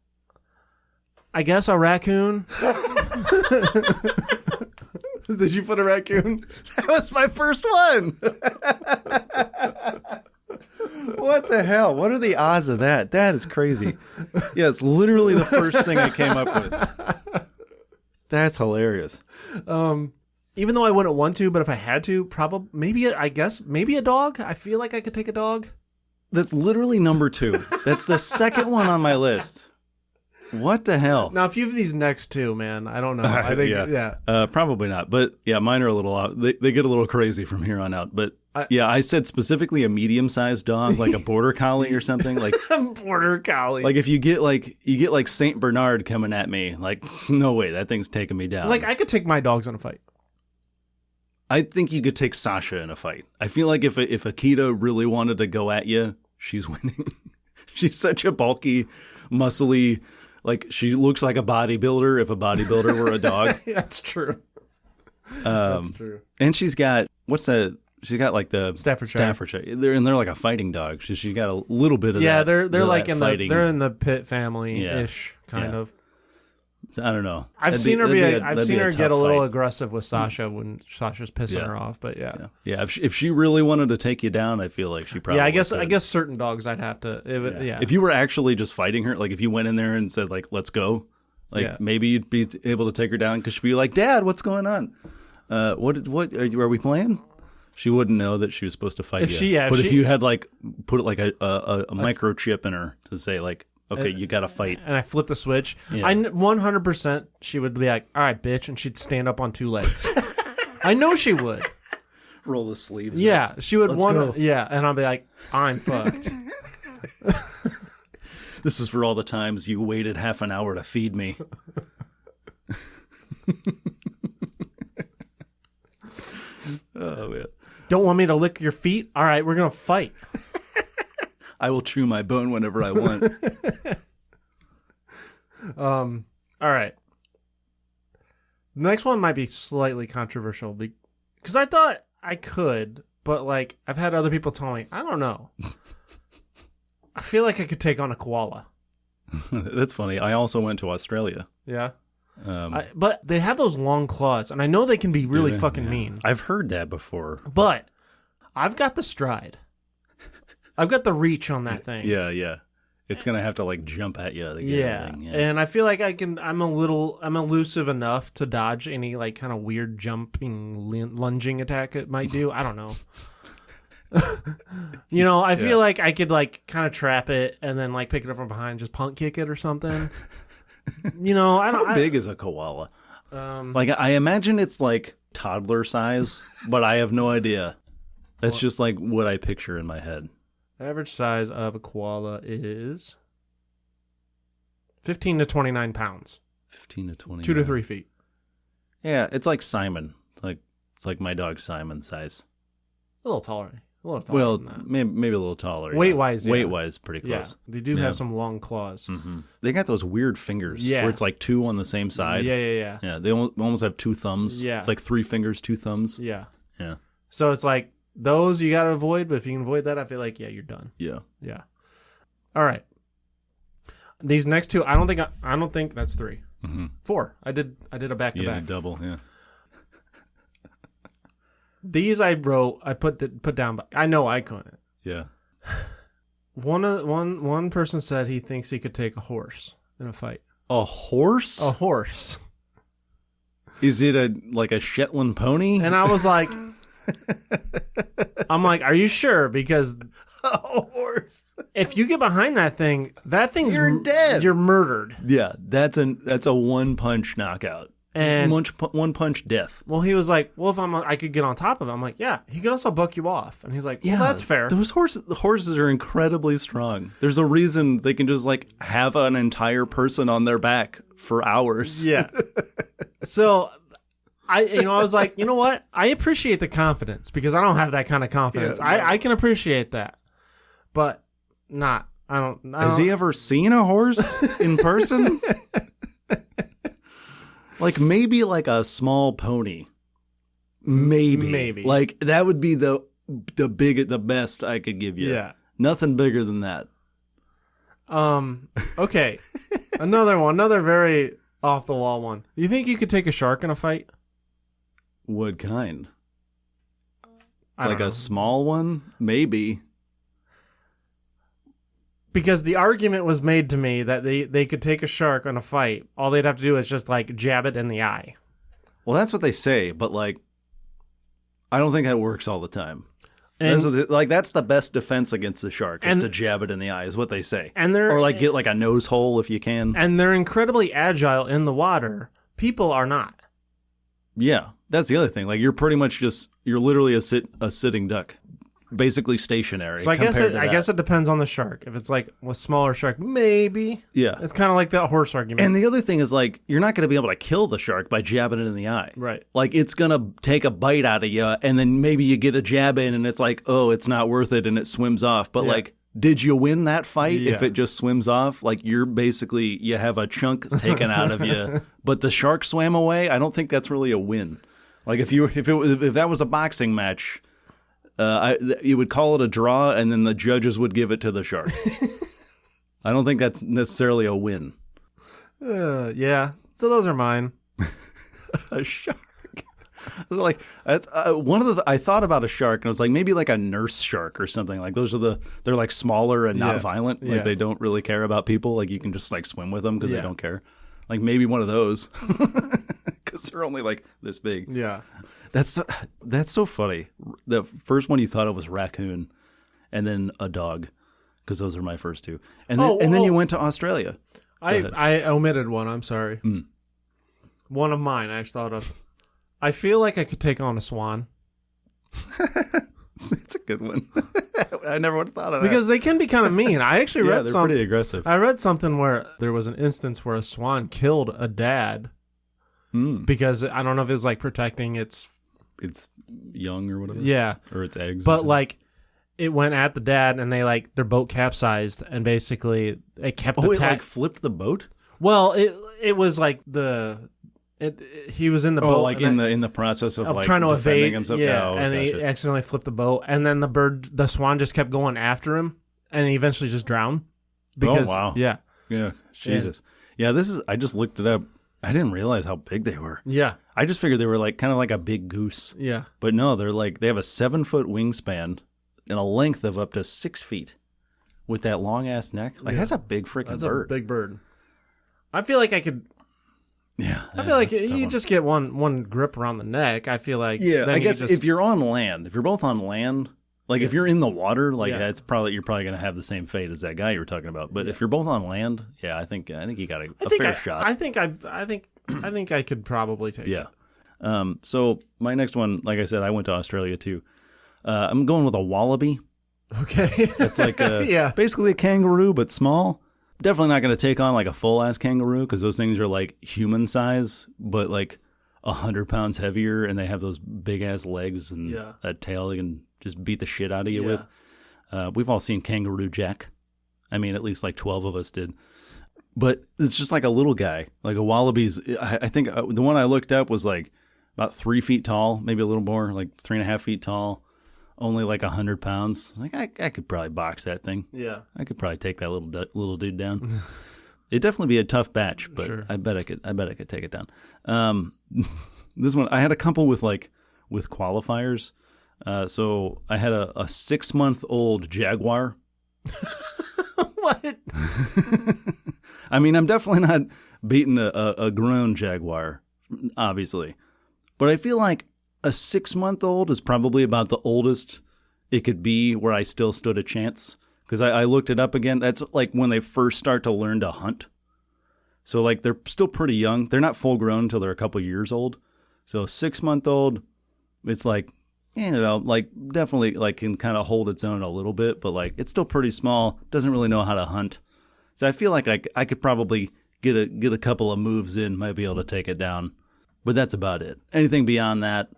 I guess, a raccoon. Did you put a raccoon? That was my first one. What the hell? What are the odds of that? That is crazy. Yeah, it's literally the first thing I came up with. That's hilarious. Even though I wouldn't want to, but if I had to, probably maybe a dog. I feel like I could take a dog. That's literally number 2. That's the second one on my list. What the hell? Now, if you have these next 2, man, I don't know. I think, probably not. But yeah, mine are a little out. They get a little crazy from here on out. But I said specifically a medium-sized dog, like a border collie or something. Like border collie. Like if you get like Saint Bernard coming at me, like no way, that thing's taking me down. Like I could take my dogs in a fight. I think you could take Sasha in a fight. I feel like if Akita really wanted to go at you, she's winning. She's such a bulky, muscly. Like, she looks like a bodybuilder if a bodybuilder were a dog. That's true. That's true. And she's got, what's that She's got like the Staffordshire. They're like a fighting dog. She's got a little bit of that. Yeah, they're like they're in the Pitt family ish kind of. I don't know. I've seen her get a little aggressive with Sasha when Sasha's pissing her off. But yeah. If she really wanted to take you down, I feel like she probably. I guess certain dogs I'd have to. If you were actually just fighting her, like if you went in there and said like, "Let's go," maybe you'd be able to take her down because she'd be like, "Dad, what's going on? What are we playing?" She wouldn't know that she was supposed to fight you. If you had like put like a microchip in her to say like, okay, you got to fight, and I flip the switch, I 100% she would be like, all right, bitch, and she'd stand up on two legs. I know she would. Roll the sleeves. Yeah, she would. Let's go. Yeah, and I'd be like, I'm fucked. This is for all the times you waited half an hour to feed me. Oh man. Don't want me to lick your feet? All right, we're going to fight. I will chew my bone whenever I want. All right. The next one might be slightly controversial because I thought I could, but like I've had other people tell me, I don't know. I feel like I could take on a koala. That's funny. I also went to Australia. Yeah. But they have those long claws, and I know they can be really fucking mean. I've heard that before. But I've got the stride. I've got the reach on that thing. Yeah. It's gonna have to like jump at you. Yeah, and I feel like I'm elusive enough to dodge any like kind of weird jumping, lunging attack it might do. I don't know. I feel like I could like kind of trap it and then like pick it up from behind, just punt kick it or something. How big is a koala? Like I imagine it's like toddler size, but I have no idea. That's just like what I picture in my head. Average size of a koala is 15 to 29 pounds. 15 to 29. 2 to 3 feet. Yeah, it's like Simon. It's like my dog Simon size. A little taller. Well, maybe a little taller. Weight-wise, Weight-wise, pretty close. Yeah, they do have some long claws. Mm-hmm. They got those weird fingers where it's like two on the same side. Yeah. Yeah, they almost have two thumbs. Yeah. It's like 3 fingers, 2 thumbs. Yeah. Yeah. So it's like those you got to avoid, but if you can avoid that, I feel like, you're done. Yeah. Yeah. All right. These next two, I don't think that's 3. Mm-hmm. 4. I did a back-to-back. Yeah, double, yeah. These I put down, but I know I couldn't. Yeah. One person said he thinks he could take a horse in a fight. A horse? A horse. Is it like a Shetland pony? And I was like, are you sure? Because a horse. If you get behind that thing's you're dead. You're murdered. Yeah, that's a one-punch knockout. And one punch death. Well, he was like, well, if I could get on top of him. I'm like, yeah, he could also buck you off. And he's like, well, that's fair. The horses are incredibly strong. There's a reason they can just like have an entire person on their back for hours. Yeah. So I was like, you know what? I appreciate the confidence because I don't have that kind of confidence. Yeah, I can appreciate that, but not. I don't. Has he ever seen a horse in person? Like maybe like a small pony. Maybe. Like that would be the best I could give you. Yeah. Nothing bigger than that. Okay. Another very off the wall one. Do you think you could take a shark in a fight? What kind? Like a small one? Maybe. Because the argument was made to me that they could take a shark on a fight. All they'd have to do is just like jab it in the eye. Well, that's what they say, but like, I don't think that works all the time. That's the best defense against the shark is to jab it in the eye, is what they say. Or like get like a nose hole if you can. And they're incredibly agile in the water. People are not. Yeah, that's the other thing. Like you're literally a sitting duck. Basically stationary. So I guess it depends on the shark. If it's like a smaller shark, maybe. Yeah. It's kind of like that horse argument. And the other thing is like you're not going to be able to kill the shark by jabbing it in the eye. Right. Like it's going to take a bite out of you and then maybe you get a jab in and it's like, oh, it's not worth it and it swims off. But like, did you win that fight if it just swims off? Like you have a chunk taken out of you, but the shark swam away. I don't think that's really a win. Like if that was a boxing match, You would call it a draw, and then the judges would give it to the shark. I don't think that's necessarily a win. Yeah. So those are mine. A shark. Like that's one of the. I thought about a shark, and I was like, maybe like a nurse shark or something. Like those are they're like smaller and not violent. Like they don't really care about people. Like you can just like swim with them because they don't care. Like maybe one of those, because they're only like this big. Yeah, that's so funny. The first one you thought of was raccoon, and then a dog, because those are my first two. And then you went to Australia. I omitted one. I'm sorry. One of mine I thought of. I feel like I could take on a swan. That's a good one. I never would have thought of that. Because they can be kind of mean. I actually read they're pretty aggressive. I read something where there was an instance where a swan killed a dad because I don't know if it was like protecting its young or whatever. Yeah. Or its eggs. But like it went at the dad and they like their boat capsized and basically it kept it like flipped the boat? Well, it was like he was in the boat, like in the process of like trying to evade himself. And he accidentally flipped the boat, and then the swan just kept going after him, and he eventually just drowned. Because, yeah, Jesus, yeah. I just looked it up. I didn't realize how big they were. Yeah, I just figured they were like kind of like a big goose. Yeah, but no, they have a 7-foot wingspan and a length of up to 6 feet with that long ass neck. Like that's a big freaking bird. That's a big bird. I feel like I could. Yeah, I feel like you just get one grip around the neck. I feel like I guess if you're on land, if you're both on land, like if you're in the water, like you're probably gonna have the same fate as that guy you were talking about. But if you're both on land, I think you got a fair shot. I think I could probably take it. Yeah. So my next one, like I said, I went to Australia too. I'm going with a wallaby. Okay. It's like basically a kangaroo but small. Definitely not going to take on like a full-ass kangaroo because those things are like human size, but like 100 pounds heavier, and they have those big-ass legs and that tail they can just beat the shit out of you with. We've all seen Kangaroo Jack. I mean, at least like 12 of us did. But it's just like a little guy. Like a wallaby's, I think the one I looked up was like about 3 feet tall, maybe a little more, like 3.5 feet tall. Only like 100 pounds. Like I could probably box that thing. Yeah, I could probably take that little dude down. It'd definitely be a tough batch, but sure. I bet I could take it down. This one I had a couple with qualifiers. So I had a 6-month-old jaguar. What? I mean, I'm definitely not beating a grown jaguar, obviously, but I feel like a 6-month-old is probably about the oldest it could be where I still stood a chance. Because I looked it up again. That's like when they first start to learn to hunt. So like they're still pretty young. They're not full grown until they're a couple years old. So 6-month-old, it's like, like definitely like can kind of hold its own a little bit. But like it's still pretty small. Doesn't really know how to hunt. So I feel like I could probably get a couple of moves in. Might be able to take it down. But that's about it. Anything beyond that,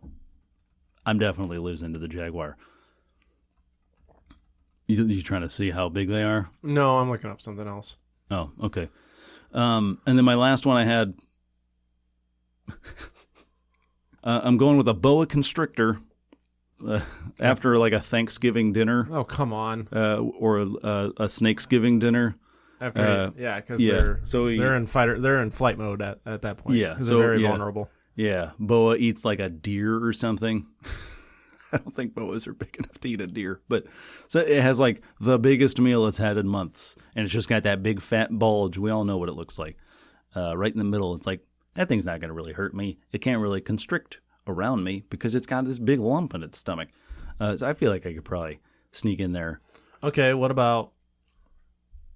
I'm definitely losing to the jaguar. You trying to see how big they are? No, I'm looking up something else. Oh, okay. And then my last one I had, I'm going with a boa constrictor after like a Thanksgiving dinner. Oh, come on. Or a Snakesgiving dinner. After because they're in flight mode at that point. Yeah, so they're very vulnerable. Yeah, boa eats like a deer or something. I don't think boas are big enough to eat a deer, but so it has like the biggest meal it's had in months, and it's just got that big fat bulge. We all know what it looks like, right in the middle. It's like that thing's not going to really hurt me. It can't really constrict around me because it's got this big lump in its stomach. So I feel like I could probably sneak in there. Okay, what about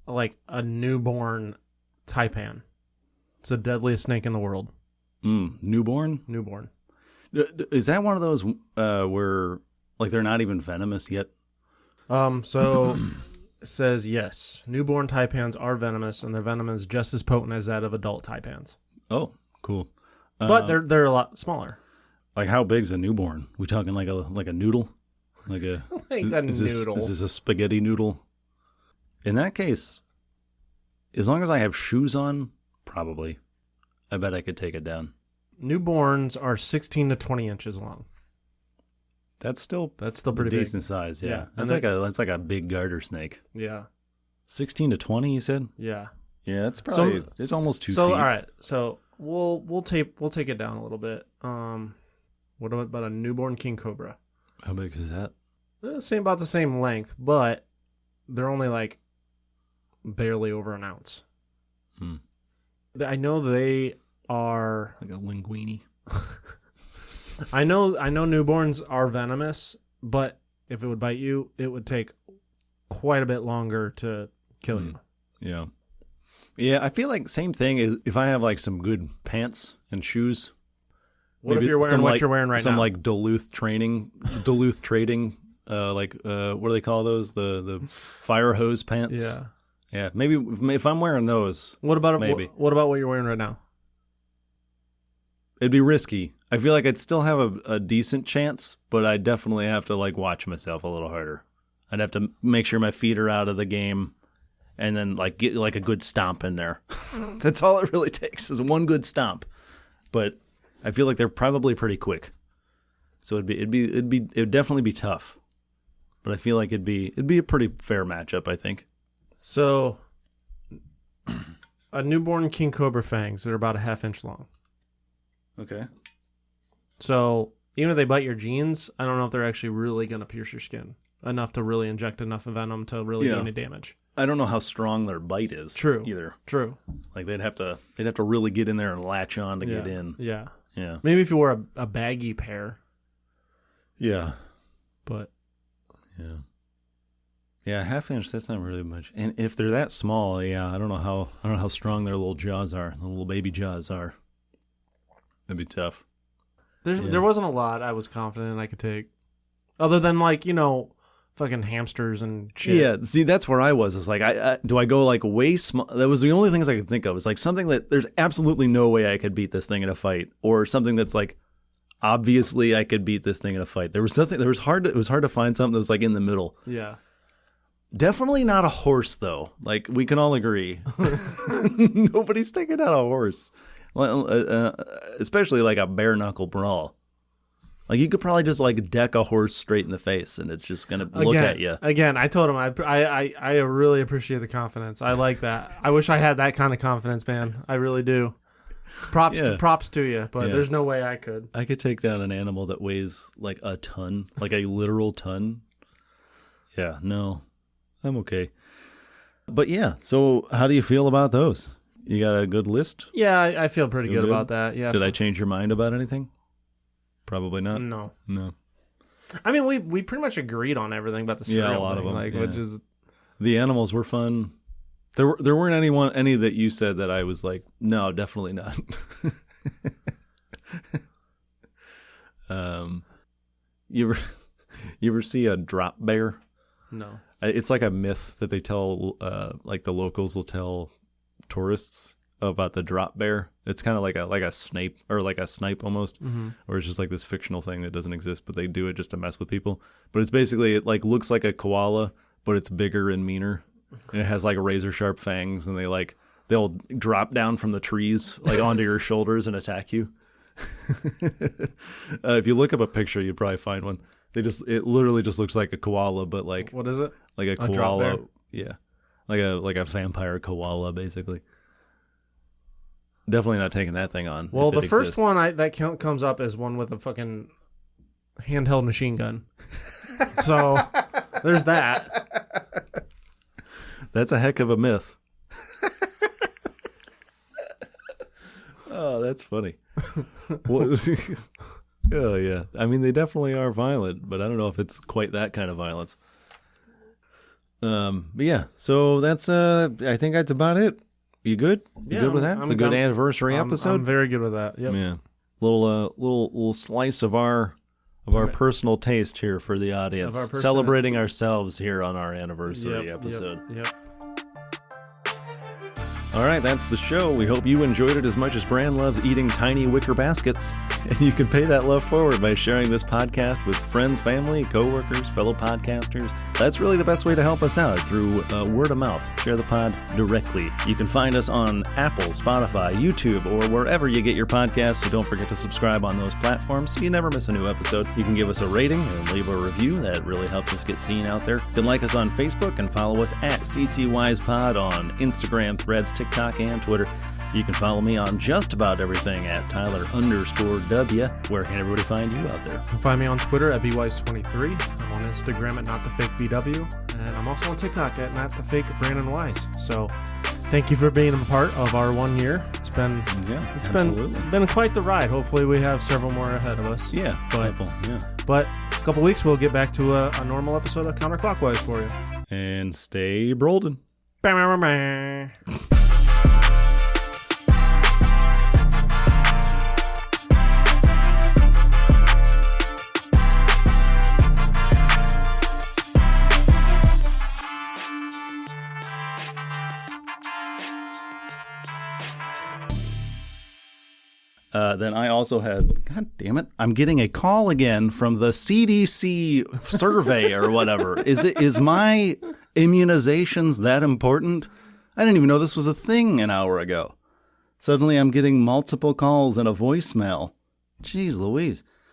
like a newborn taipan? It's the deadliest snake in the world. Newborn? Newborn. Is that one of those where like they're not even venomous yet? So it says yes. Newborn taipans are venomous, and their venom is just as potent as that of adult taipans. Oh, cool. But they're a lot smaller. Like how big's a newborn? We talking like a noodle? Like a noodle. Is this a spaghetti noodle? In that case, as long as I have shoes on, probably. I bet I could take it down. Newborns are 16 to 20 inches long. That's still pretty decent big. size. Yeah. That's like a big garter snake. Yeah. 16 to 20, you said? Yeah. Yeah, that's probably it's almost 2 feet. So all right, so we'll take it down a little bit. What about a newborn king cobra? How big is that? About the same length, but they're only like barely over an ounce. I know they are like a linguine. I know newborns are venomous, but if it would bite you, it would take quite a bit longer to kill you. Yeah. Yeah, I feel like same thing is if I have like some good pants and shoes. What if you're wearing what you're wearing right now? Some like Duluth trading, what do they call those? The fire hose pants. Yeah. Yeah, maybe if I'm wearing those. What about maybe? What about what you're wearing right now? It'd be risky. I feel like I'd still have a decent chance, but I'd definitely have to like watch myself a little harder. I'd have to make sure my feet are out of the game. And then like get like a good stomp in there. That's all it really takes is one good stomp. But I feel like they're probably pretty quick. So it'd definitely be tough. But I feel like it'd be a pretty fair matchup, I think. So a newborn king cobra fangs, they're about a ½ inch long. Okay. So even if they bite your jeans, I don't know if they're actually really going to pierce your skin enough to really inject enough venom to really do any damage. I don't know how strong their bite is. True. Either. True. Like they'd have to really get in there and latch on to get in. Yeah. Yeah. Maybe if you wore a baggy pair. Yeah. But. Yeah. Yeah, ½ inch. That's not really much. And if they're that small, yeah, I don't know how strong their little jaws are. The little baby jaws are. That'd be tough. There wasn't a lot I was confident I could take, other than like fucking hamsters and shit. Yeah, see, that's where I was. It's like, do I go like way small? That was the only things I could think of. It's like something that there's absolutely no way I could beat this thing in a fight, or something that's like obviously I could beat this thing in a fight. It was hard to find something that was like in the middle. Yeah. Definitely not a horse though. Like we can all agree. Nobody's taking out a horse. Especially like a bare knuckle brawl. Like you could probably just like deck a horse straight in the face and it's just gonna look at you. Again, I told him I really appreciate the confidence. I like that. I wish I had that kind of confidence, man. I really do. Props to you, but there's no way I could. I could take down an animal that weighs like a ton, like a literal ton. Yeah, no, I'm okay. But yeah, so how do you feel about those? You got a good list? Yeah, I feel pretty good about that. Yeah. Did I change your mind about anything? Probably not. No. I mean, we pretty much agreed on everything about the cereal. Yeah, a lot of them. Like, which is the animals were fun. There weren't any that you said that I was like, no, definitely not. You ever see a drop bear? No. It's like a myth that they tell, like the locals will tell tourists about the drop bear. It's kind of like a snipe or like a snipe almost, or it's just like this fictional thing that doesn't exist, but they do it just to mess with people. But it's basically it like looks like a koala, but it's bigger and meaner. And it has like razor sharp fangs, and they'll drop down from the trees like onto your shoulders and attack you. If you look up a picture, you'd probably find one. It literally just looks like a koala, but like what is it? Like a koala, drop bear? Yeah, like a vampire koala, basically. Definitely not taking that thing on. Well, the first one that comes up is one with a fucking handheld machine gun. So there's that. That's a heck of a myth. Oh, that's funny. Oh, yeah. I mean, they definitely are violent, but I don't know if it's quite that kind of violence. But yeah, so that's I think that's about it. You good? You good with that? It's a good anniversary episode. I'm very good with that. Yep. Yeah. Little slice of our personal taste here for the audience. Celebrating ourselves here on our anniversary episode. Yep. All right, that's the show. We hope you enjoyed it as much as Bran loves eating tiny wicker baskets. And you can pay that love forward by sharing this podcast with friends, family, coworkers, fellow podcasters. That's really the best way to help us out, through word of mouth. Share the pod directly. You can find us on Apple, Spotify, YouTube, or wherever you get your podcasts, so don't forget to subscribe on those platforms so you never miss a new episode. You can give us a rating and leave a review. That really helps us get seen out there. You can like us on Facebook and follow us at CCWisePod on Instagram, Threads, TikTok, and Twitter. You can follow me on just about everything at Tyler_W. Where can everybody find you out there? You can find me on Twitter at BWise23. I'm on Instagram at NotTheFakeBW. And I'm also on TikTok at NotTheFakeBrandonWise. So thank you for being a part of our 1 year. It's been quite the ride. Hopefully we have several more ahead of us. Yeah, but a couple weeks we'll get back to a normal episode of Counterclockwise for you. And stay brolden. Then I also had, God damn it, I'm getting a call again from the CDC survey or whatever. Is my immunizations that important? I didn't even know this was a thing an hour ago. Suddenly I'm getting multiple calls and a voicemail. Jeez Louise.